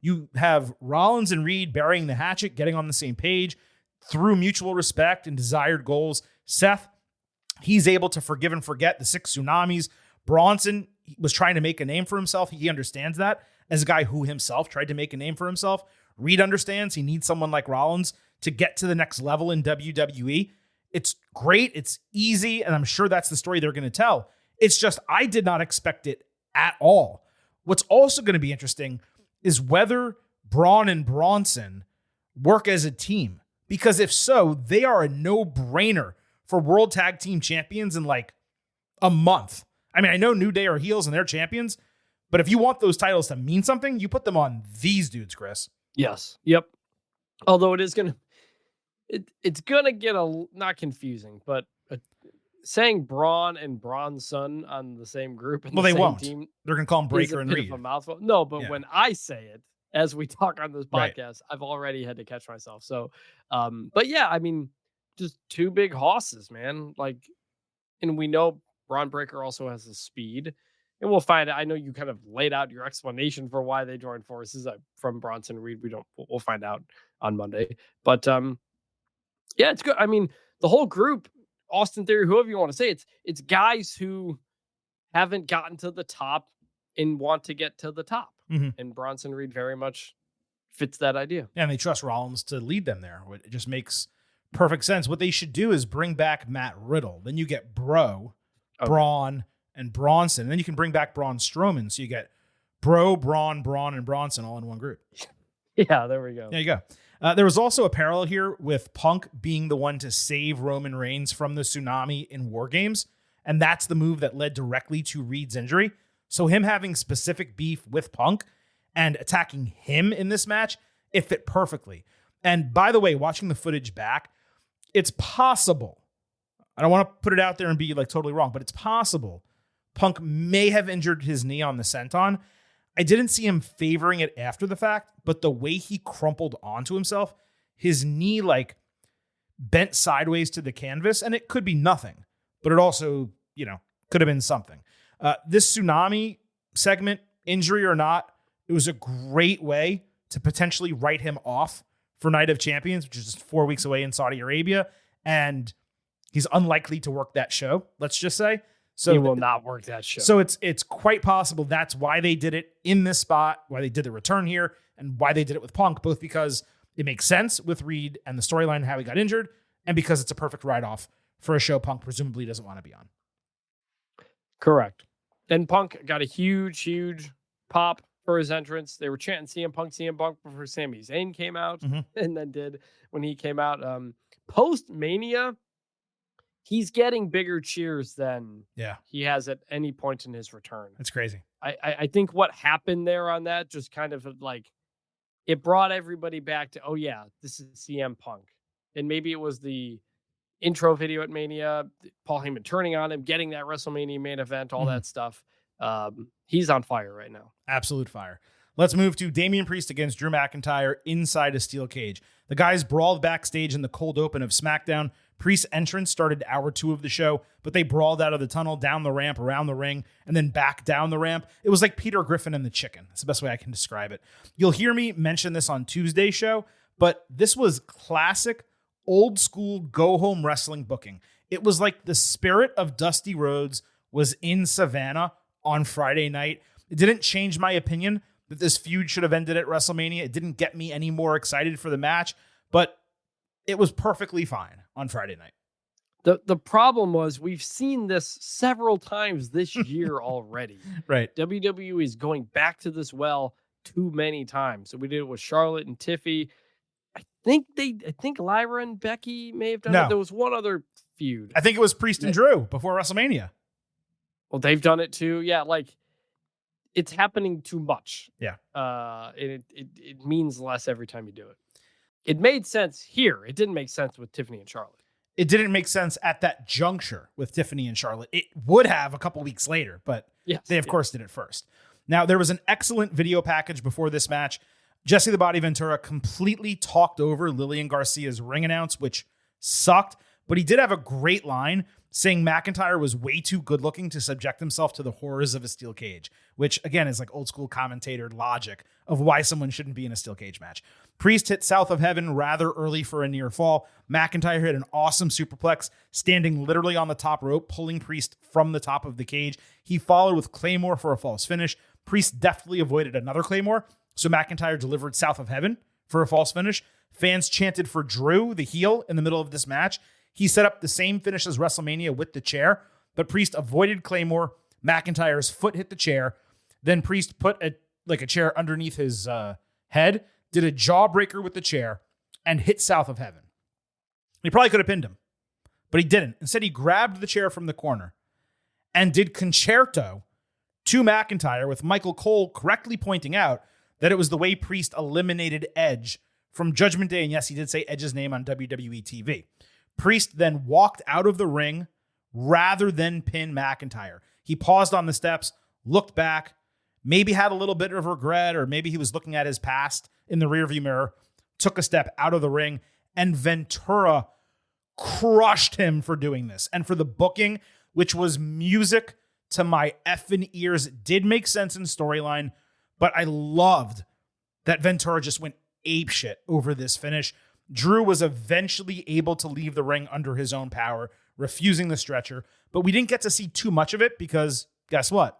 You have Rollins and Reed burying the hatchet, getting on the same page through mutual respect and desired goals. Seth, he's able to forgive and forget the 6 tsunamis. Bronson, was trying to make a name for himself. He understands that as a guy who himself tried to make a name for himself. Reed understands he needs someone like Rollins to get to the next level in WWE. It's great. It's easy. And I'm sure that's the story they're going to tell. It's just, I did not expect it at all. What's also going to be interesting is whether Braun and Bronson work as a team. Because if so, they are a no-brainer for World Tag Team Champions in like a month. I mean, I know New Day are heels and they're champions, but if you want those titles to mean something, you put them on these dudes, Chris. Yes. Yep. Although it is going to, it's going to get not confusing, but saying Braun and Bronson on the same group and well, the they same won't. team, they're going to call them Breaker and Reed. A mouthful. No, but when I say it, as we talk on this podcast, right. I've already had to catch myself. So, but yeah, I mean, just two big hosses, man. Like, and we know Braun Breaker also has the speed. And we'll find out. I know you kind of laid out your explanation for why they joined forces from Bronson Reed. We'll find out on Monday. But yeah, it's good. I mean, the whole group, Austin Theory, whoever you want to say, it's guys who haven't gotten to the top and want to get to the top. Mm-hmm. And Bronson Reed very much fits that idea. Yeah, and they trust Rollins to lead them there. It just makes perfect sense. What they should do is bring back Matt Riddle. Then you get Braun, and Bronson. And then you can bring back Braun Strowman. So you get Braun, and Bronson all in one group. Yeah, there we go. There you go. There was also a parallel here with Punk being the one to save Roman Reigns from the tsunami in War Games. And that's the move that led directly to Reed's injury. So him having specific beef with Punk and attacking him in this match, it fit perfectly. And by the way, watching the footage back, it's possible. I don't want to put it out there and be like totally wrong, but it's possible Punk may have injured his knee on the senton. I didn't see him favoring it after the fact, but the way he crumpled onto himself, his knee like bent sideways to the canvas, and it could be nothing, but it also, could have been something. This tsunami segment, injury or not, it was a great way to potentially write him off for Night of Champions, which is just 4 weeks away in Saudi Arabia. And he's unlikely to work that show, let's just say. So he will not work that show. So it's quite possible that's why they did it in this spot, why they did the return here, and why they did it with Punk, both because it makes sense with Reed and the storyline and how he got injured, and because it's a perfect write-off for a show Punk presumably doesn't want to be on. Correct. And Punk got a huge pop for his entrance. They were chanting CM Punk before Sami Zayn came out, and then did when he came out. Post-Mania, he's getting bigger cheers than he has at any point in his return. That's crazy. I think what happened there on that just kind of like, it brought everybody back to, oh yeah, this is CM Punk. And maybe it was the intro video at Mania, Paul Heyman turning on him, getting that WrestleMania main event, all that stuff. He's on fire right now. Absolute fire. Let's move to Damian Priest against Drew McIntyre inside a steel cage. The guys brawled backstage in the cold open of SmackDown. Priest's entrance started hour 2 of the show, but they brawled out of the tunnel, down the ramp, around the ring, and then back down the ramp. It was like Peter Griffin and the Chicken. That's the best way I can describe it. You'll hear me mention this on Tuesday's show, but this was classic, old school go-home wrestling booking. It was like the spirit of Dusty Rhodes was in Savannah on Friday night. It didn't change my opinion that this feud should have ended at WrestleMania. It didn't get me any more excited for the match, but it was perfectly fine on Friday night. The problem was we've seen this several times this year already. Right. WWE is going back to this well too many times. So we did it with Charlotte and Tiffy. I think Lyra and Becky may have done it. There was one other feud. I think it was Priest and Drew before WrestleMania. Well, they've done it too. Yeah, like it's happening too much. Yeah. It means less every time you do it. It made sense here. It didn't make sense with Tiffany and Charlotte. It didn't make sense at that juncture with Tiffany and Charlotte. It would have a couple weeks later, but they, of course, did it first. Now, there was an excellent video package before this match. Jesse the Body Ventura completely talked over Lillian Garcia's ring announce, which sucked, but he did have a great line saying McIntyre was way too good looking to subject himself to the horrors of a steel cage, which again is like old school commentator logic of why someone shouldn't be in a steel cage match. Priest hit South of Heaven rather early for a near fall. McIntyre hit an awesome superplex, standing literally on the top rope, pulling Priest from the top of the cage. He followed with Claymore for a false finish. Priest deftly avoided another Claymore, so McIntyre delivered South of Heaven for a false finish. Fans chanted for Drew, the heel, in the middle of this match. He set up the same finish as WrestleMania with the chair, but Priest avoided Claymore. McIntyre's foot hit the chair. Then Priest put a chair underneath his head, did a jawbreaker with the chair, and hit South of Heaven. He probably could have pinned him, but he didn't. Instead, he grabbed the chair from the corner and did concerto to McIntyre, with Michael Cole correctly pointing out that it was the way Priest eliminated Edge from Judgment Day. And yes, he did say Edge's name on WWE TV. Priest then walked out of the ring rather than pin McIntyre. He paused on the steps, looked back, maybe had a little bit of regret, or maybe he was looking at his past in the rearview mirror, took a step out of the ring, and Ventura crushed him for doing this. And for the booking, which was music to my effing ears, it did make sense in storyline, but I loved that Ventura just went apeshit over this finish. Drew was eventually able to leave the ring under his own power, refusing the stretcher, but we didn't get to see too much of it because guess what?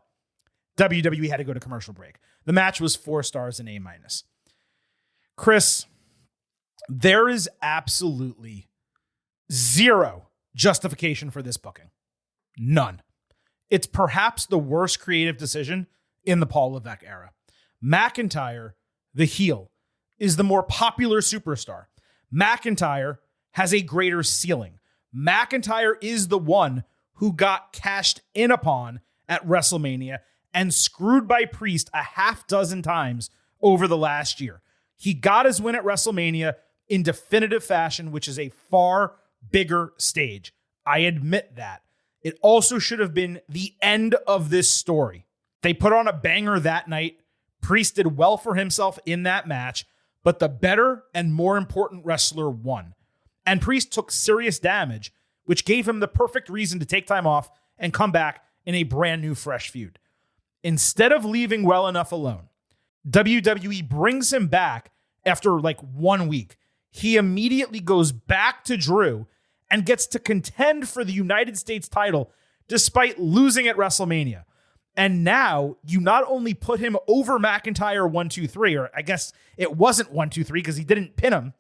WWE had to go to commercial break. The match was 4 stars and A-. Chris, there is absolutely zero justification for this booking. None. It's perhaps the worst creative decision in the Paul Levesque era. McIntyre, the heel, is the more popular superstar. McIntyre has a greater ceiling. McIntyre is the one who got cashed in upon at WrestleMania and screwed by Priest a half dozen times over the last year. He got his win at WrestleMania in definitive fashion, which is a far bigger stage. I admit that. It also should have been the end of this story. They put on a banger that night. Priest did well for himself in that match, but the better and more important wrestler won. And Priest took serious damage, which gave him the perfect reason to take time off and come back in a brand new fresh feud. Instead of leaving well enough alone, WWE brings him back after like 1 week. He immediately goes back to Drew and gets to contend for the United States title despite losing at WrestleMania. And now you not only put him over McIntyre 1, 2, 3, or I guess it wasn't 1, 2, 3 because he didn't pin him.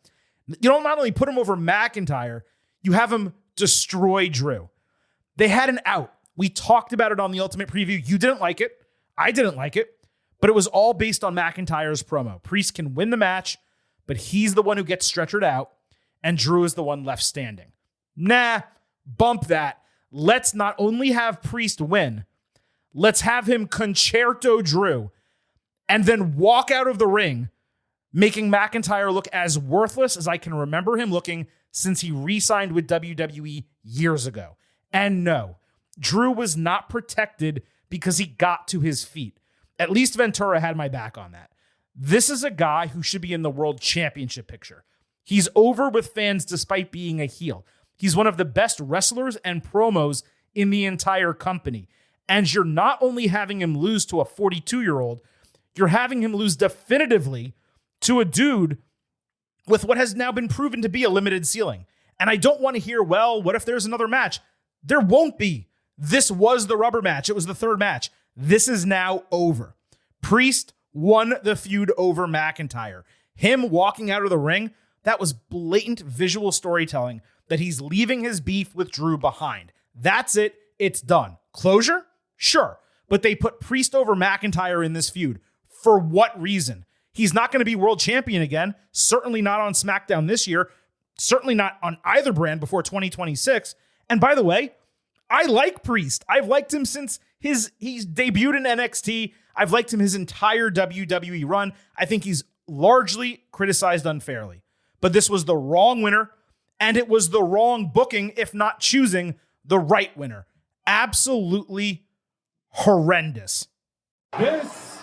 You don't not only put him over McIntyre, you have him destroy Drew. They had an out. We talked about it on the Ultimate Preview. You didn't like it. I didn't like it. But it was all based on McIntyre's promo. Priest can win the match, but he's the one who gets stretchered out, and Drew is the one left standing. Nah, bump that. Let's not only have Priest win, let's have him concerto Drew and then walk out of the ring, making McIntyre look as worthless as I can remember him looking since he re-signed with WWE years ago. And no, Drew was not protected because he got to his feet. At least Ventura had my back on that. This is a guy who should be in the World Championship picture. He's over with fans despite being a heel. He's one of the best wrestlers and promos in the entire company. And you're not only having him lose to a 42-year-old, you're having him lose definitively to a dude with what has now been proven to be a limited ceiling. And I don't want to hear, well, what if there's another match? There won't be. This was the rubber match. It was the third match. This is now over. Priest won the feud over McIntyre. Him walking out of the ring, that was blatant visual storytelling that he's leaving his beef with Drew behind. That's it. It's done. Closure? Sure. But they put Priest over McIntyre in this feud. For what reason? He's not going to be world champion again. Certainly not on SmackDown this year. Certainly not on either brand before 2026. And by the way, I like Priest. I've liked him since he's debuted in NXT. I've liked him his entire WWE run. I think he's largely criticized unfairly. But this was the wrong winner, and it was the wrong booking, if not choosing the right winner. Absolutely horrendous. This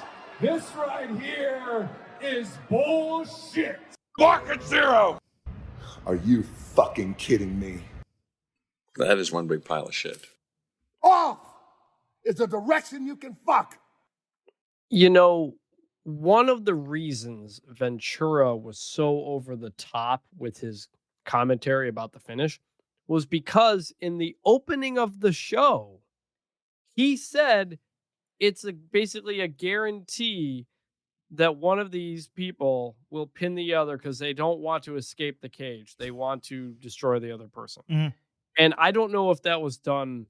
right here is bullshit. Market zero. Are you fucking kidding me? That is one big pile of shit. Off is a direction you can fuck. You know, one of the reasons Ventura was so over the top with his commentary about the finish was because in the opening of the show, he said it's basically a guarantee that one of these people will pin the other because they don't want to escape the cage. They want to destroy the other person. Mm-hmm. And I don't know if that was done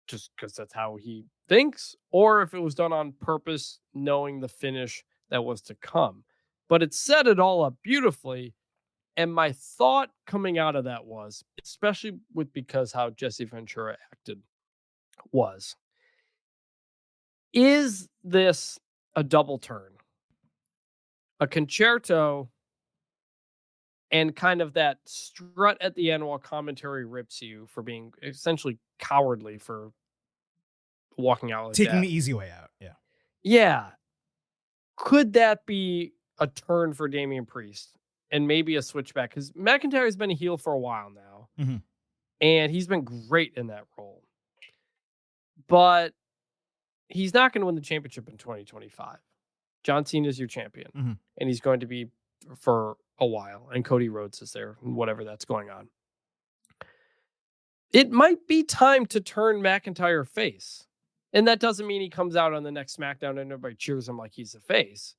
just because that's how he thinks, or if it was done on purpose, knowing the finish that was to come. But it set it all up beautifully. And my thought coming out of that was, especially because how Jesse Ventura acted was, is this a double turn? A concerto and kind of that strut at the end while commentary rips you for being essentially cowardly for walking out like taking that. the easy way out. Yeah. Yeah. Could that be a turn for Damian Priest and maybe a switchback? Because McIntyre's been a heel for a while now. Mm-hmm. And he's been great in that role. But he's not going to win the championship in 2025. John Cena is your champion. Mm-hmm. And he's going to be for a while. And Cody Rhodes is there, whatever that's going on. It might be time to turn McIntyre face. And that doesn't mean he comes out on the next SmackDown and everybody cheers him like he's a face.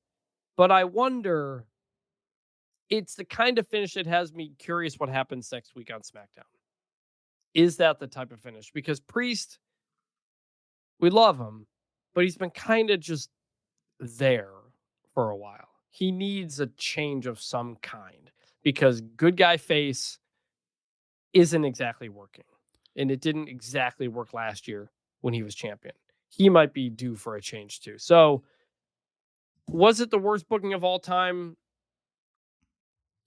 But I wonder, it's the kind of finish that has me curious what happens next week on SmackDown. Is that the type of finish? Because Priest, we love him, but he's been kind of just there for a while. He needs a change of some kind because good guy face isn't exactly working. And it didn't exactly work last year when he was champion. He might be due for a change too. So was it the worst booking of all time?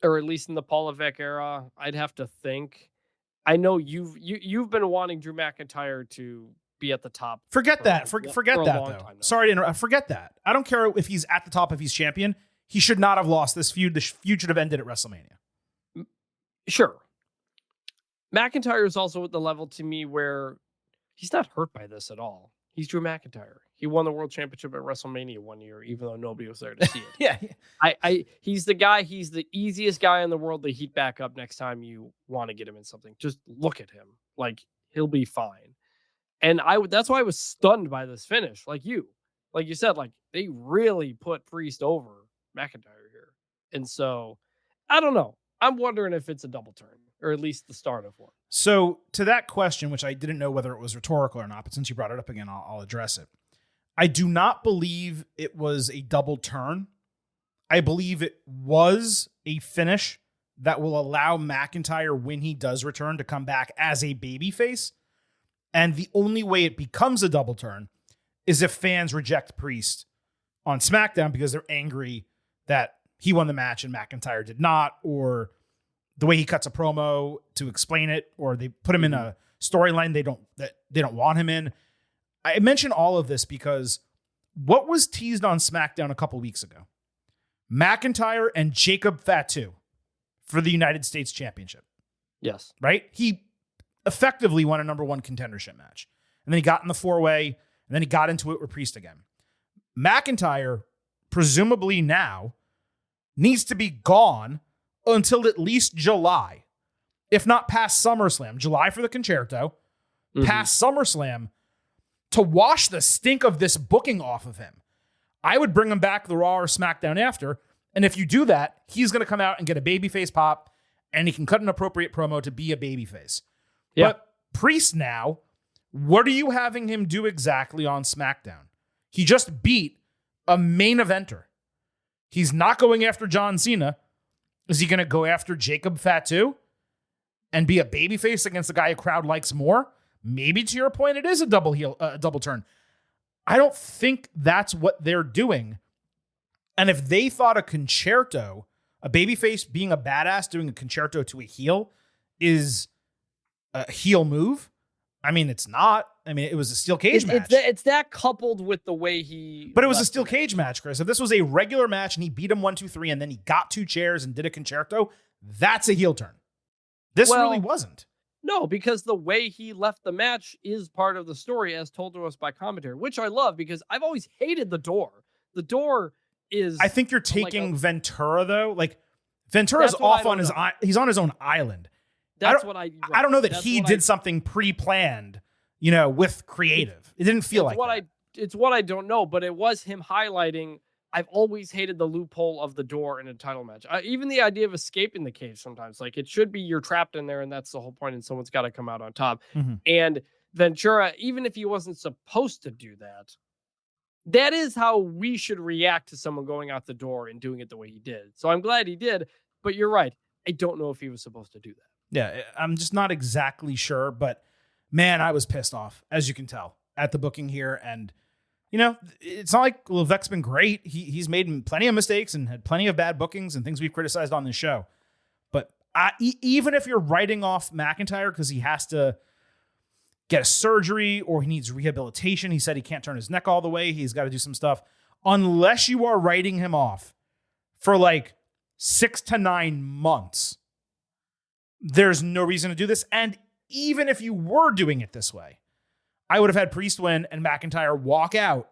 Or at least in the Paul Levesque era? I'd have to think. I know you've been wanting Drew McIntyre to be at the top. Forget that. Forget that, though. Sorry to interrupt. Forget that. I don't care if he's at the top, if he's champion. He should not have lost this feud. The feud should have ended at WrestleMania. Sure. McIntyre is also at the level to me where he's not hurt by this at all. He's Drew McIntyre. He won the world championship at WrestleMania one year, even though nobody was there to see it. Yeah. He's the guy. He's the easiest guy in the world to heat back up next time you want to get him in something. Just look at him. Like, he'll be fine. And that's why I was stunned by this finish. Like you said, like they really put Priest over McIntyre here. And so I don't know. I'm wondering if it's a double turn or at least the start of one. So to that question, which I didn't know whether it was rhetorical or not, but since you brought it up again, I'll address it. I do not believe it was a double turn. I believe it was a finish that will allow McIntyre, when he does return, to come back as a babyface. And the only way it becomes a double turn is if fans reject Priest on SmackDown because they're angry that he won the match and McIntyre did not, or the way he cuts a promo to explain it, or they put him in a storyline they don't want him in. I mention all of this because what was teased on SmackDown a couple weeks ago? McIntyre and Jacob Fatu for the United States Championship. Yes. Right? He effectively won a number one contendership match. And then he got in the four-way, and then he got into it with Priest again. McIntyre, presumably now, needs to be gone until at least July, if not past SummerSlam. July for the Concerto, past SummerSlam, to wash the stink of this booking off of him. I would bring him back the Raw or SmackDown after, and if you do that, he's going to come out and get a babyface pop, and he can cut an appropriate promo to be a babyface. Yeah. But Priest now, what are you having him do exactly on SmackDown? He just beat a main eventer. He's not going after John Cena. Is he going to go after Jacob Fatu and be a babyface against a guy a crowd likes more? Maybe, to your point, it is a double turn. I don't think that's what they're doing. And if they thought a concerto, a babyface being a badass doing a concerto to a heel is a heel move, I mean, it's not. I mean, it was a steel cage match. It's that coupled with the way he... But it was a steel cage match, Chris. If this was a regular match and he beat him 1, 2, 3, and then he got 2 chairs and did a concerto, that's a heel turn. This really wasn't. No, because the way he left the match is part of the story as told to us by commentary, which I love because I've always hated the door. The door is... I think you're taking Ventura, though. Like, Ventura's off on his... He's on his own island. That's what I... I don't know that he did something pre-planned, with creative. It didn't feel like that. It's what I don't know, but it was him highlighting... I've always hated the loophole of the door in a title match. Even the idea of escaping the cage sometimes. Like, it should be you're trapped in there, and that's the whole point, and someone's got to come out on top. Mm-hmm. And Ventura, even if he wasn't supposed to do that, that is how we should react to someone going out the door and doing it the way he did. So I'm glad he did, but you're right. I don't know if he was supposed to do that. Yeah, I'm just not exactly sure, but man, I was pissed off, as you can tell, at the booking here. And it's not like Levesque's been great. He's made plenty of mistakes and had plenty of bad bookings and things we've criticized on this show. But even if you're writing off McIntyre because he has to get a surgery or he needs rehabilitation, he said he can't turn his neck all the way, he's got to do some stuff. Unless you are writing him off for like 6 to 9 months, there's no reason to do this. And even if you were doing it this way, I would have had Priest win and McIntyre walk out,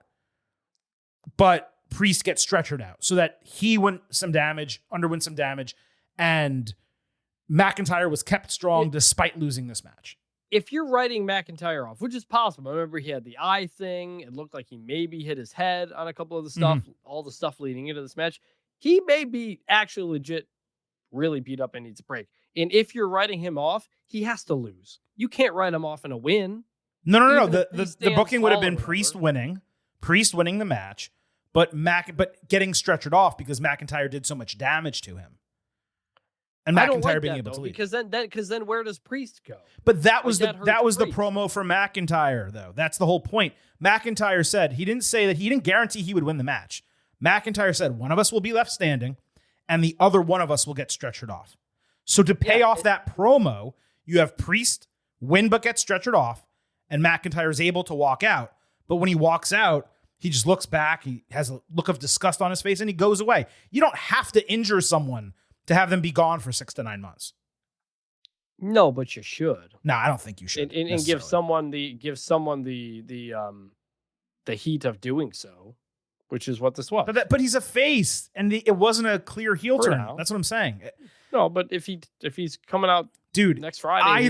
but Priest gets stretchered out so that he underwent some damage, and McIntyre was kept strong despite losing this match. If you're writing McIntyre off, which is possible, I remember he had the eye thing. It looked like he maybe hit his head on a couple of the stuff, all the stuff leading into this match. He may be actually legit really beat up and needs a break. And if you're writing him off, he has to lose. You can't write him off in a win. No. The booking would have been Priest winning the match, but getting stretchered off because McIntyre did so much damage to him, and McIntyre being able to leave. Because then where does Priest go? But that was the promo for McIntyre, though. That's the whole point. McIntyre said he didn't guarantee he would win the match. McIntyre said one of us will be left standing, and the other one of us will get stretchered off. So to pay off that promo, you have Priest win but get stretchered off. And McIntyre is able to walk out. But when he walks out, he just looks back. He has a look of disgust on his face and he goes away. You don't have to injure someone to have them be gone for 6 to 9 months. No, but you should. No, I don't think you should. And give someone the heat of doing so, which is what this was. But he's a face, and it wasn't a clear heel turn. Now. That's what I'm saying. No, but if he's coming out, dude, next Friday,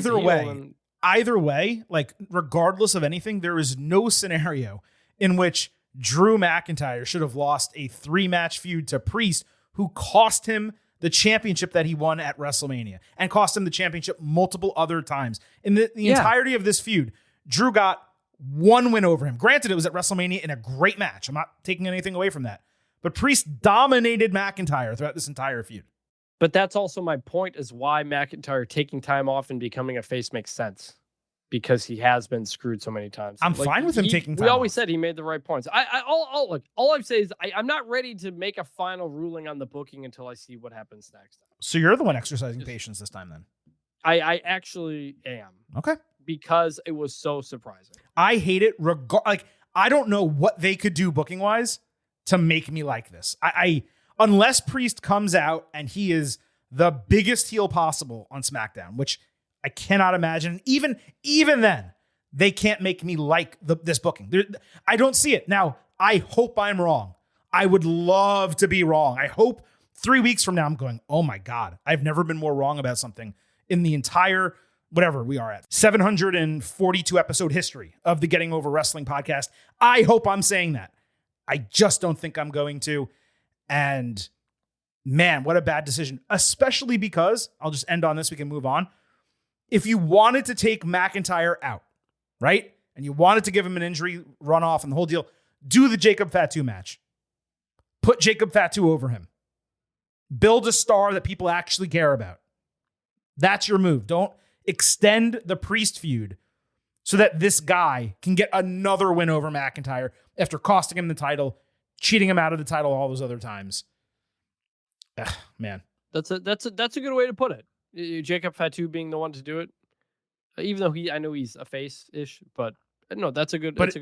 either way, like regardless of anything, there is no scenario in which Drew McIntyre should have lost a 3-match feud to Priest, who cost him the championship that he won at WrestleMania and cost him the championship multiple other times. In the entirety of this feud, Drew got 1 win over him. Granted, it was at WrestleMania in a great match. I'm not taking anything away from that. But Priest dominated McIntyre throughout this entire feud. But that's also my point, is why McIntyre taking time off and becoming a face makes sense, because he has been screwed so many times. I'm fine with him taking time off. We always said he made the right points. All I've said is I'm not ready to make a final ruling on the booking until I see what happens next. So you're the one exercising patience this time then? I actually am. Okay. Because it was so surprising. I hate it. I don't know what they could do booking wise to make me like this. Unless Priest comes out and he is the biggest heel possible on SmackDown, which I cannot imagine. Even then, they can't make me like this booking. I don't see it. Now, I hope I'm wrong. I would love to be wrong. I hope 3 weeks from now I'm going, oh my God, I've never been more wrong about something in the entire, whatever we are at, 742 episode history of the Getting Over Wrestling podcast. I hope I'm saying that. I just don't think I'm going to. And man, what a bad decision, especially because, I'll just end on this, we can move on. If you wanted to take McIntyre out, right? And you wanted to give him an injury runoff and the whole deal, do the Jacob Fatu match. Put Jacob Fatu over him. Build a star that people actually care about. That's your move. Don't extend the Priest feud so that this guy can get another win over McIntyre after costing him the title, cheating him out of the title all those other times. Ugh, man. That's a good way to put it. Jacob Fatu being the one to do it, even though I know he's a face-ish, but no, that's a good point.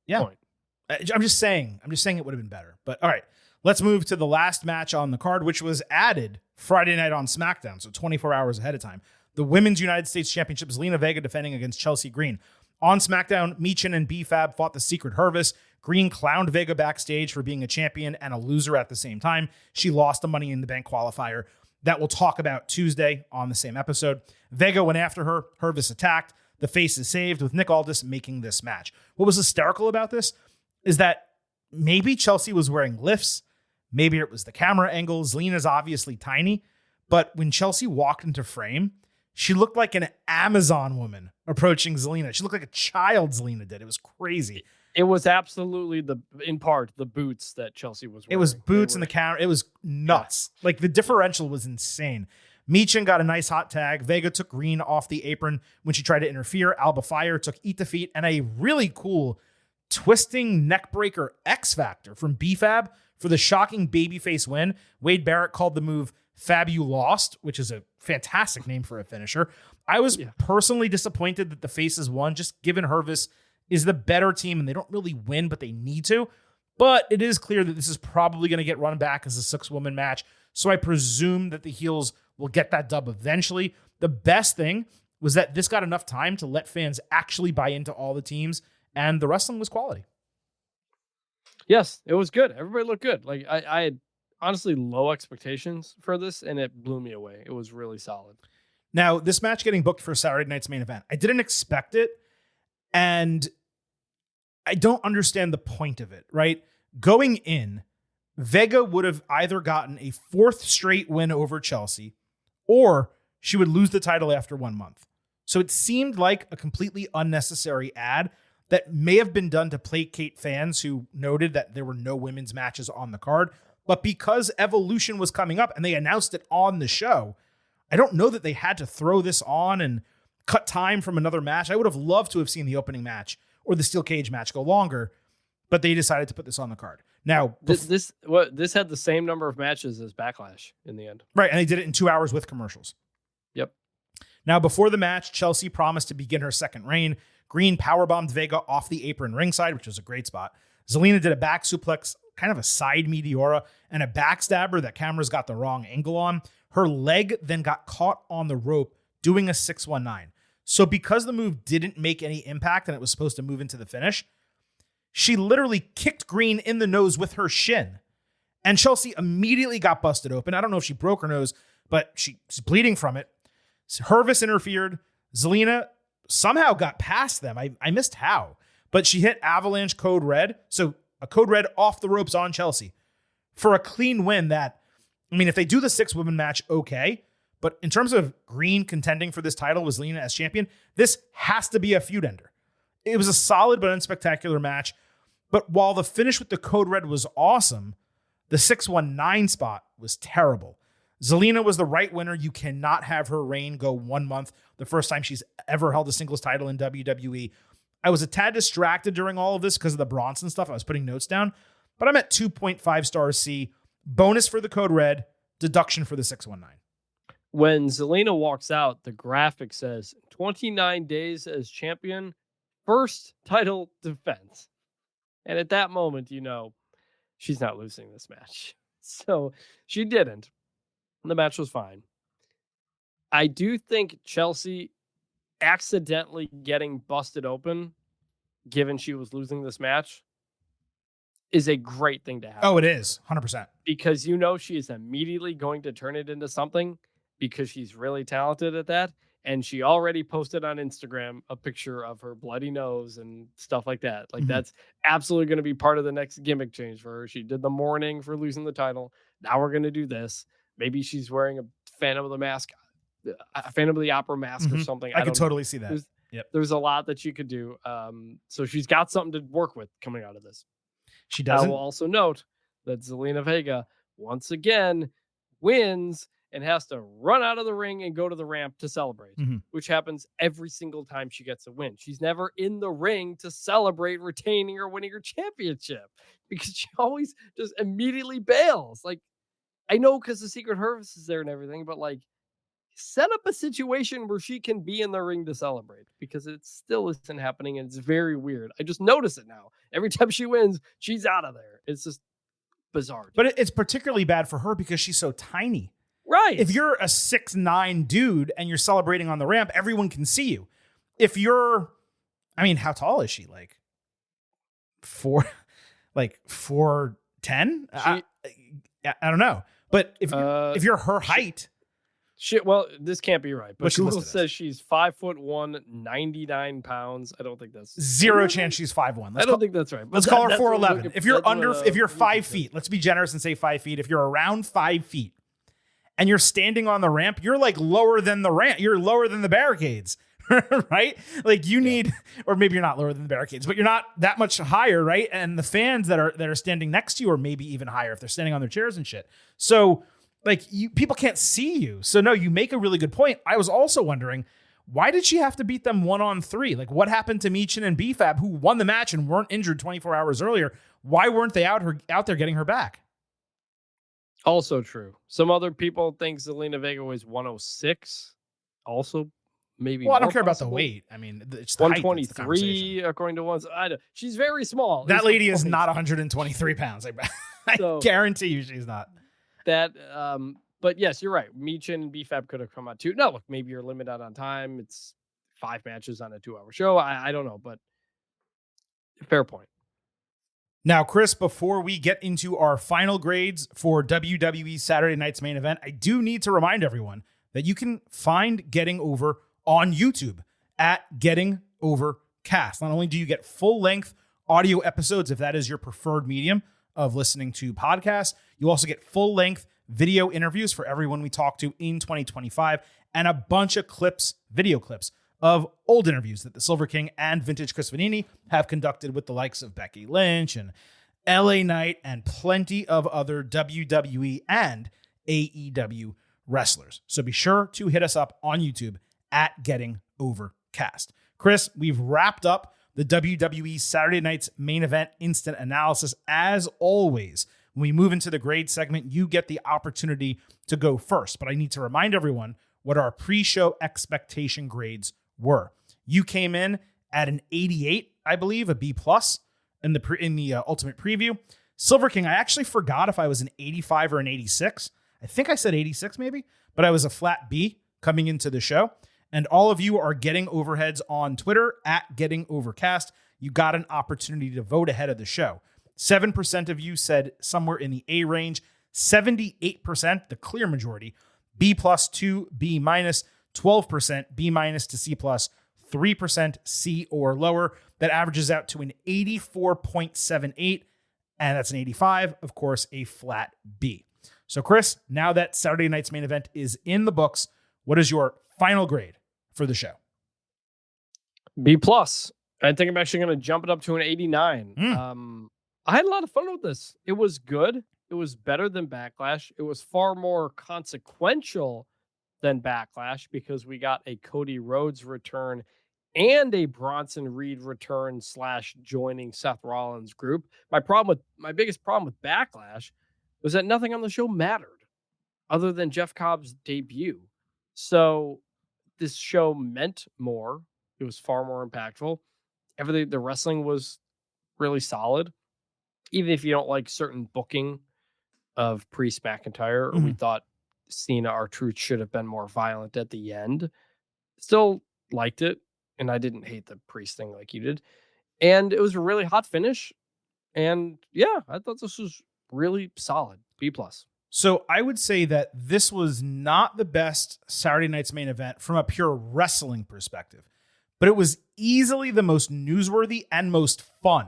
I'm just saying it would have been better. But all right, let's move to the last match on the card, which was added Friday night on SmackDown, so 24 hours ahead of time. the Women's United States Championship, Zelina Vega defending against Chelsea Green. On SmackDown, Michin and B-Fab fought the Secret Hervis. Green clowned Vega backstage for being a champion and a loser at the same time. She lost the Money in the Bank qualifier that we'll talk about Tuesday on the same episode. Vega went after her. Hervis attacked. The face is saved, with Nick Aldis making this match. What was hysterical about this is that maybe Chelsea was wearing lifts. Maybe it was the camera angle. Zelina's obviously tiny. But when Chelsea walked into frame, she looked like an Amazon woman approaching Zelina. She looked like a child, Zelina did. It was crazy. It was absolutely in part the boots that Chelsea was wearing. It was boots and the camera. It was nuts. Yeah. Like the differential was insane. Michin got a nice hot tag. Vega took Green off the apron when she tried to interfere. Alba Fire took Eat the Feet, and a really cool twisting neckbreaker X Factor from B-Fab for the shocking babyface win. Wade Barrett called the move Fabu Lost, which is a fantastic name for a finisher. I was personally disappointed that the faces won, just given Hervis is the better team and they don't really win, but they need to. But it is clear that this is probably going to get run back as a 6-woman match. So I presume that the heels will get that dub eventually. The best thing was that this got enough time to let fans actually buy into all the teams, and the wrestling was quality. Yes, it was good. Everybody looked good. Like I had honestly low expectations for this, and it blew me away. It was really solid. Now, this match getting booked for Saturday night's main event, I didn't expect it, and I don't understand the point of it, right? Going in, Vega would have either gotten a 4th straight win over Chelsea, or she would lose the title after 1 month. So it seemed like a completely unnecessary ad that may have been done to placate fans who noted that there were no women's matches on the card. But because Evolution was coming up and they announced it on the show, I don't know that they had to throw this on and cut time from another match. I would have loved to have seen the opening match or the steel cage match go longer, but they decided to put this on the card. Now, this had the same number of matches as Backlash in the end. Right, and they did it in 2 hours with commercials. Yep. Now, before the match, Chelsea promised to begin her second reign. Green powerbombed Vega off the apron ringside, which was a great spot. Zelina did a back suplex, kind of a side Meteora, and a backstabber that cameras got the wrong angle on. Her leg then got caught on the rope doing a 619. So because the move didn't make any impact and it was supposed to move into the finish, she literally kicked Green in the nose with her shin. And Chelsea immediately got busted open. I don't know if she broke her nose, but she's bleeding from it. Hervis interfered. Zelina somehow got past them. I missed how. But she hit Avalanche Code Red. So a Code Red off the ropes on Chelsea for a clean win that, I mean, if they do the 6-woman match, okay. But in terms of Green contending for this title with Zelina as champion, this has to be a feud ender. It was a solid but unspectacular match. But while the finish with the Code Red was awesome, the 619 spot was terrible. Zelina was the right winner. You cannot have her reign go 1 month, the first time she's ever held a singles title in WWE. I was a tad distracted during all of this because of the Bronson stuff. I was putting notes down, but I'm at 2.5 stars C. Bonus for the Code Red, deduction for the 619. When Zelina walks out, the graphic says 29 days as champion, first title defense. And at that moment, you know, she's not losing this match. So she didn't. The match was fine. I do think Chelsea accidentally getting busted open, given she was losing this match, is a great thing to have. Oh, it is. 100%. Because you know she is immediately going to turn it into something because she's really talented at that. And she already posted on Instagram a picture of her bloody nose and stuff like that. Like, that's absolutely going to be part of the next gimmick change for her. She did the mourning for losing the title. Now we're going to do this. Maybe she's wearing a Phantom of the Opera mask or something. I could totally see that. There's a lot that she could do. So she's got something to work with coming out of this. She doesn't. I will also note that Zelina Vega once again wins and has to run out of the ring and go to the ramp to celebrate, which happens every single time she gets a win. She's never in the ring to celebrate retaining or winning her championship because she always just immediately bails. Like, I know because the Secret Hervis is there and everything, but like, set up a situation where she can be in the ring to celebrate because it still isn't happening. And it's very weird. I just notice it now. Every time she wins, she's out of there. It's just bizarre. But it's particularly bad for her because she's so tiny. Right. If you're a 6'9" dude and you're celebrating on the ramp, everyone can see you. If you're, I mean, how tall is she? Like 4'10"? I don't know. But if you're her height. Shit, well, this can't be right. But What's she Google listed says she's 5'1", 99 pounds. I don't think that's zero chance she's 5'1". I don't think that's right. Let's call her 4'11". If you're 5 feet, let's be generous and say 5 feet. If you're around 5 feet and you're standing on the ramp, you're like lower than the ramp. You're lower than the barricades, right? Like you need, or maybe you're not lower than the barricades, but you're not that much higher, right? And the fans that are standing next to you are maybe even higher if they're standing on their chairs and shit. So like people can't see you. So no, you make a really good point. I was also wondering, why did she have to beat them 1-on-3? Like what happened to Michin and BFAB who won the match and weren't injured 24 hours earlier? Why weren't they out there getting her back? Also true. Some other people think Zelina Vega weighs 106. Also, maybe. Well, I don't care about the weight. I mean, it's the 123 according to one. She's very small. That lady is not 123 pounds. I guarantee you, she's not. But yes, you're right. Michin and BFAB could have come out too. No, look, maybe you're limited on time. It's 5 matches on a 2-hour show. I don't know, but fair point. Now, Chris, before we get into our final grades for WWE Saturday Night's Main Event, I do need to remind everyone that you can find Getting Over on YouTube at Getting Over Cast. Not only do you get full-length audio episodes, if that is your preferred medium of listening to podcasts, you also get full-length video interviews for everyone we talk to in 2025 and a bunch of video clips of old interviews that the Silver King and Vintage Chris Vanini have conducted with the likes of Becky Lynch and LA Knight and plenty of other WWE and AEW wrestlers. So be sure to hit us up on YouTube at Getting Over Cast. Chris, we've wrapped up the WWE Saturday Night's Main Event instant analysis. As always, when we move into the grade segment, you get the opportunity to go first. But I need to remind everyone what our pre-show expectation grades were. You came in at an 88, I believe, a B+ in the Ultimate Preview. Silver King, I actually forgot if I was an 85 or an 86. I think I said 86 maybe, but I was a flat B coming into the show. And all of you are getting overheads on Twitter at Getting Overcast. You got an opportunity to vote ahead of the show. 7% of you said somewhere in the A range. 78%, the clear majority, B+ to B-, 12% B- to C+, 3% C or lower. That averages out to an 84.78, and that's an 85, of course, a flat B. So, Chris, now that Saturday Night's Main Event is in the books, what is your final grade for the show? B+. I think I'm actually going to jump it up to an 89. I had a lot of fun with this. It was good. It was better than Backlash. It was far more consequential than Backlash because we got a Cody Rhodes return and a Bronson Reed return / joining Seth Rollins group. My biggest problem with Backlash was that nothing on the show mattered other than Jeff Cobb's debut. So this show meant more. It was far more impactful. The wrestling was really solid. Even if you don't like certain booking of Priest McIntyre, or we thought Cena R-Truth should have been more violent at the end, still liked it. And I didn't hate the Priest thing like you did. And it was a really hot finish. And yeah, I thought this was really solid. B+. So I would say that this was not the best Saturday Night's Main Event from a pure wrestling perspective, but it was easily the most newsworthy and most fun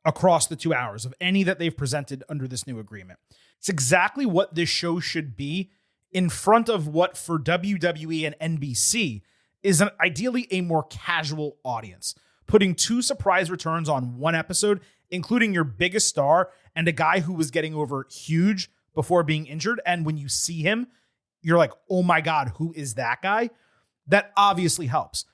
across the 2 hours of any that they've presented under this new agreement. It's exactly what this show should be in front of what for WWE and NBC is ideally a more casual audience. Putting 2 surprise returns on one episode, including your biggest star and a guy who was getting over huge before being injured. And when you see him, you're like, oh my God, who is that guy? That obviously helps.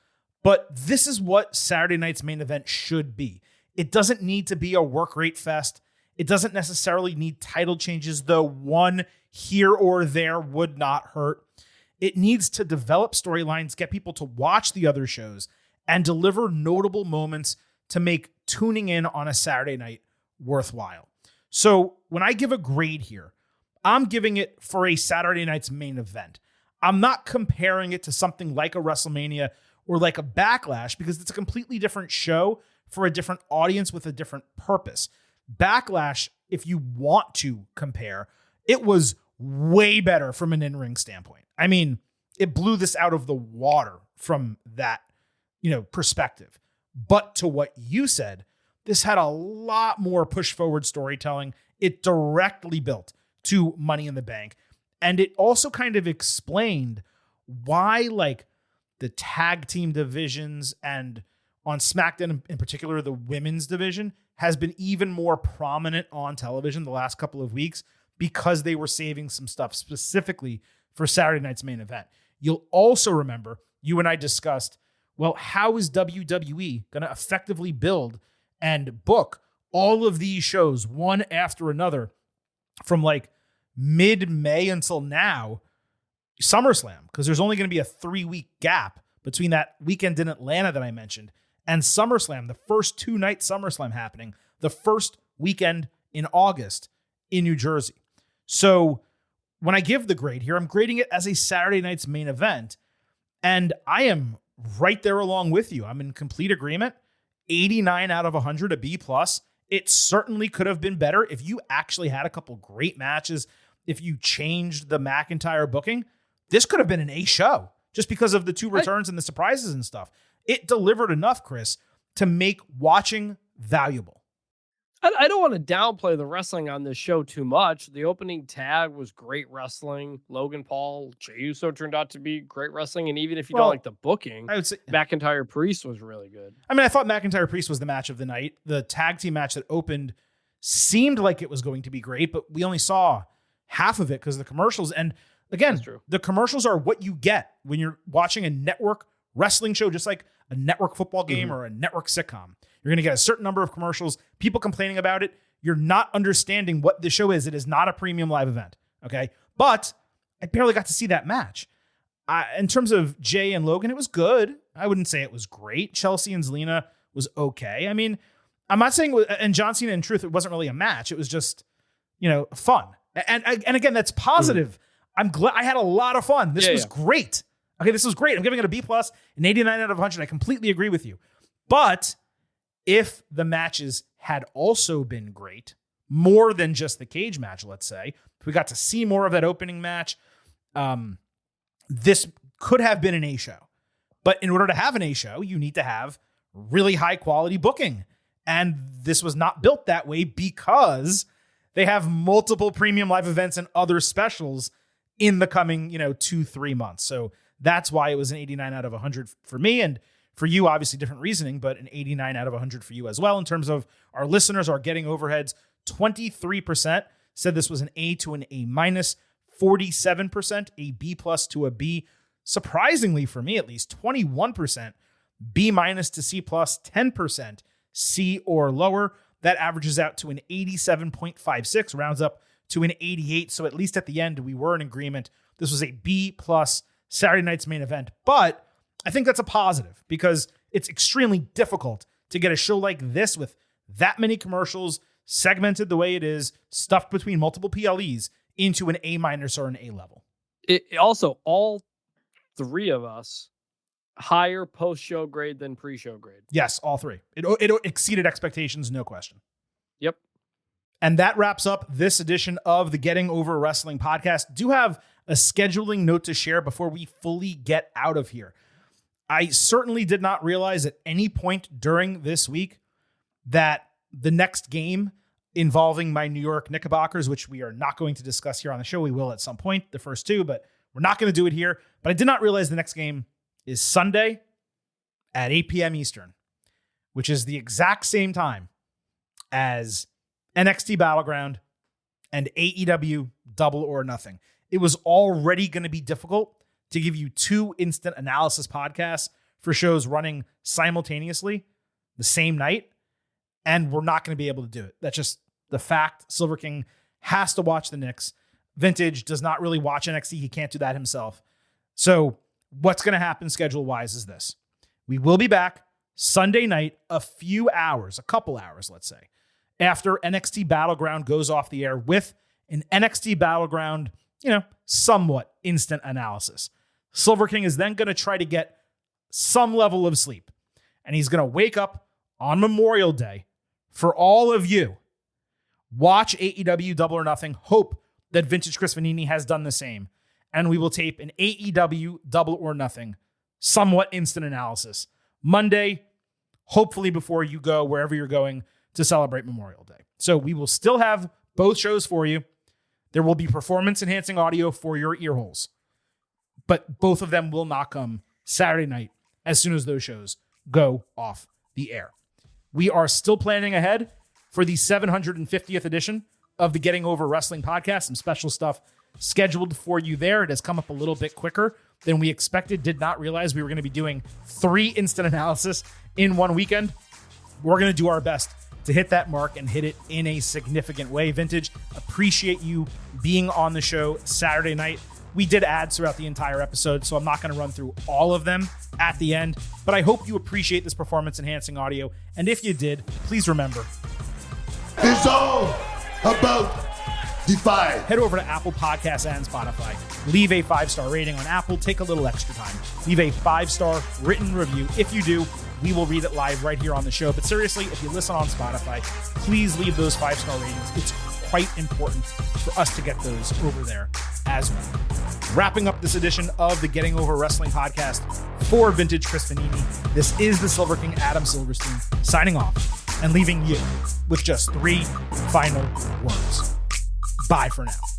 But this is what Saturday Night's Main Event should be. It doesn't need to be a work rate fest. It doesn't necessarily need title changes, though one here or there would not hurt. It needs to develop storylines, get people to watch the other shows, and deliver notable moments to make tuning in on a Saturday night worthwhile. So when I give a grade here, I'm giving it for a Saturday night's main event. I'm not comparing it to something like a WrestleMania or like a Backlash because it's a completely different show for a different audience with a different purpose. Backlash, if you want to compare, it was way better from an in-ring standpoint. I mean, it blew this out of the water from that, perspective. But to what you said, this had a lot more push-forward storytelling. It directly built to Money in the Bank. And it also kind of explained why, the tag team divisions and on SmackDown in particular, the women's division has been even more prominent on television the last couple of weeks because they were saving some stuff specifically for Saturday night's main event. You'll also remember you and I discussed, well, how is WWE going to effectively build and book all of these shows one after another from mid-May until now, SummerSlam, because there's only going to be a 3-week gap between that weekend in Atlanta that I mentioned and SummerSlam, the first 2-night SummerSlam happening, the first weekend in August in New Jersey. So when I give the grade here, I'm grading it as a Saturday night's main event. And I am right there along with you. I'm in complete agreement. 89 out of 100, a B+. It certainly could have been better if you actually had a couple great matches. If you changed the McIntyre booking, this could have been an A show just because of the 2 returns and the surprises and stuff. It delivered enough, Chris, to make watching valuable. I don't want to downplay the wrestling on this show too much. The opening tag was great wrestling. Logan Paul, Jey Uso turned out to be great wrestling. And even if you don't like the booking, I would say McIntyre Priest was really good. I mean, I thought McIntyre Priest was the match of the night. The tag team match that opened seemed like it was going to be great, but we only saw half of it because of the commercials. And again, the commercials are what you get when you're watching a network wrestling show, just like a network football game or a network sitcom. You're going to get a certain number of commercials, people complaining about it. You're not understanding what the show is. It is not a premium live event. Okay. But I barely got to see that match. In terms of Jay and Logan, it was good. I wouldn't say it was great. Chelsea and Zelina was okay. I mean, I'm not saying, and John Cena, in truth, it wasn't really a match. It was just, fun. And again, that's positive. I'm glad I had a lot of fun. This was great. Okay, this was great. I'm giving it a B+, an 89 out of 100. I completely agree with you. But if the matches had also been great, more than just the cage match, let's say, if we got to see more of that opening match, this could have been an A show. But in order to have an A show, you need to have really high quality booking. And this was not built that way because they have multiple premium live events and other specials in the coming, 2-3 months. So that's why it was an 89 out of 100 for me. And for you, obviously different reasoning, but an 89 out of 100 for you as well. In terms of our listeners, our getting overheads, 23% said this was an A to an A-, 47% a B+ to a B. Surprisingly for me, at least 21% B- to C+, 10% C or lower. That averages out to an 87.56, rounds up to an 88. So at least at the end, we were in agreement. This was a B+ Saturday night's main event. But I think that's a positive because it's extremely difficult to get a show like this with that many commercials, segmented the way it is, stuffed between multiple PLEs into an A- or an A level. It also, all 3 of us, higher post-show grade than pre-show grade. Yes, all 3. It exceeded expectations, no question. Yep. And that wraps up this edition of the Getting Over Wrestling podcast. Do have a scheduling note to share before we fully get out of here. I certainly did not realize at any point during this week that the next game involving my New York Knickerbockers, which we are not going to discuss here on the show, we will at some point, the first 2, but we're not going to do it here. But I did not realize the next game is Sunday at 8 p.m. Eastern, which is the exact same time as NXT Battleground and AEW Double or Nothing. It was already going to be difficult to give you 2 instant analysis podcasts for shows running simultaneously the same night, and we're not going to be able to do it. That's just the fact. Silver King has to watch the Knicks. Vintage does not really watch NXT. He can't do that himself. So what's going to happen schedule-wise is this. We will be back Sunday night, a couple hours, let's say, after NXT Battleground goes off the air with an NXT Battleground, somewhat instant analysis. Silver King is then going to try to get some level of sleep. And he's going to wake up on Memorial Day for all of you. Watch AEW Double or Nothing. Hope that Vintage Chris Vanini has done the same. And we will tape an AEW Double or Nothing, somewhat instant analysis. Monday, hopefully before you go wherever you're going to celebrate Memorial Day. So we will still have both shows for you. There will be performance-enhancing audio for your ear holes. But both of them will not come Saturday night as soon as those shows go off the air. We are still planning ahead for the 750th edition of the Getting Over Wrestling podcast. Some special stuff scheduled for you there. It has come up a little bit quicker than we expected. Did not realize we were going to be doing 3 instant analysis in one weekend. We're going to do our best to hit that mark and hit it in a significant way. Vintage, appreciate you being on the show Saturday night. We did ads throughout the entire episode, so I'm not going to run through all of them at the end, but I hope you appreciate this performance-enhancing audio, and if you did, please remember, It's all about Defy. head over to Apple Podcasts and Spotify. Leave a 5-star rating on Apple. Take a little extra time. Leave a 5-star written review. If you do, we will read it live right here on the show. But seriously, if you listen on Spotify, please leave those 5-star ratings. It's quite important for us to get those over there as well. Wrapping up this edition of the Getting Over Wrestling podcast for Vintage Chris Vanini, this is the Silver King, Adam Silverstein, signing off and leaving you with just 3 final words. Bye for now.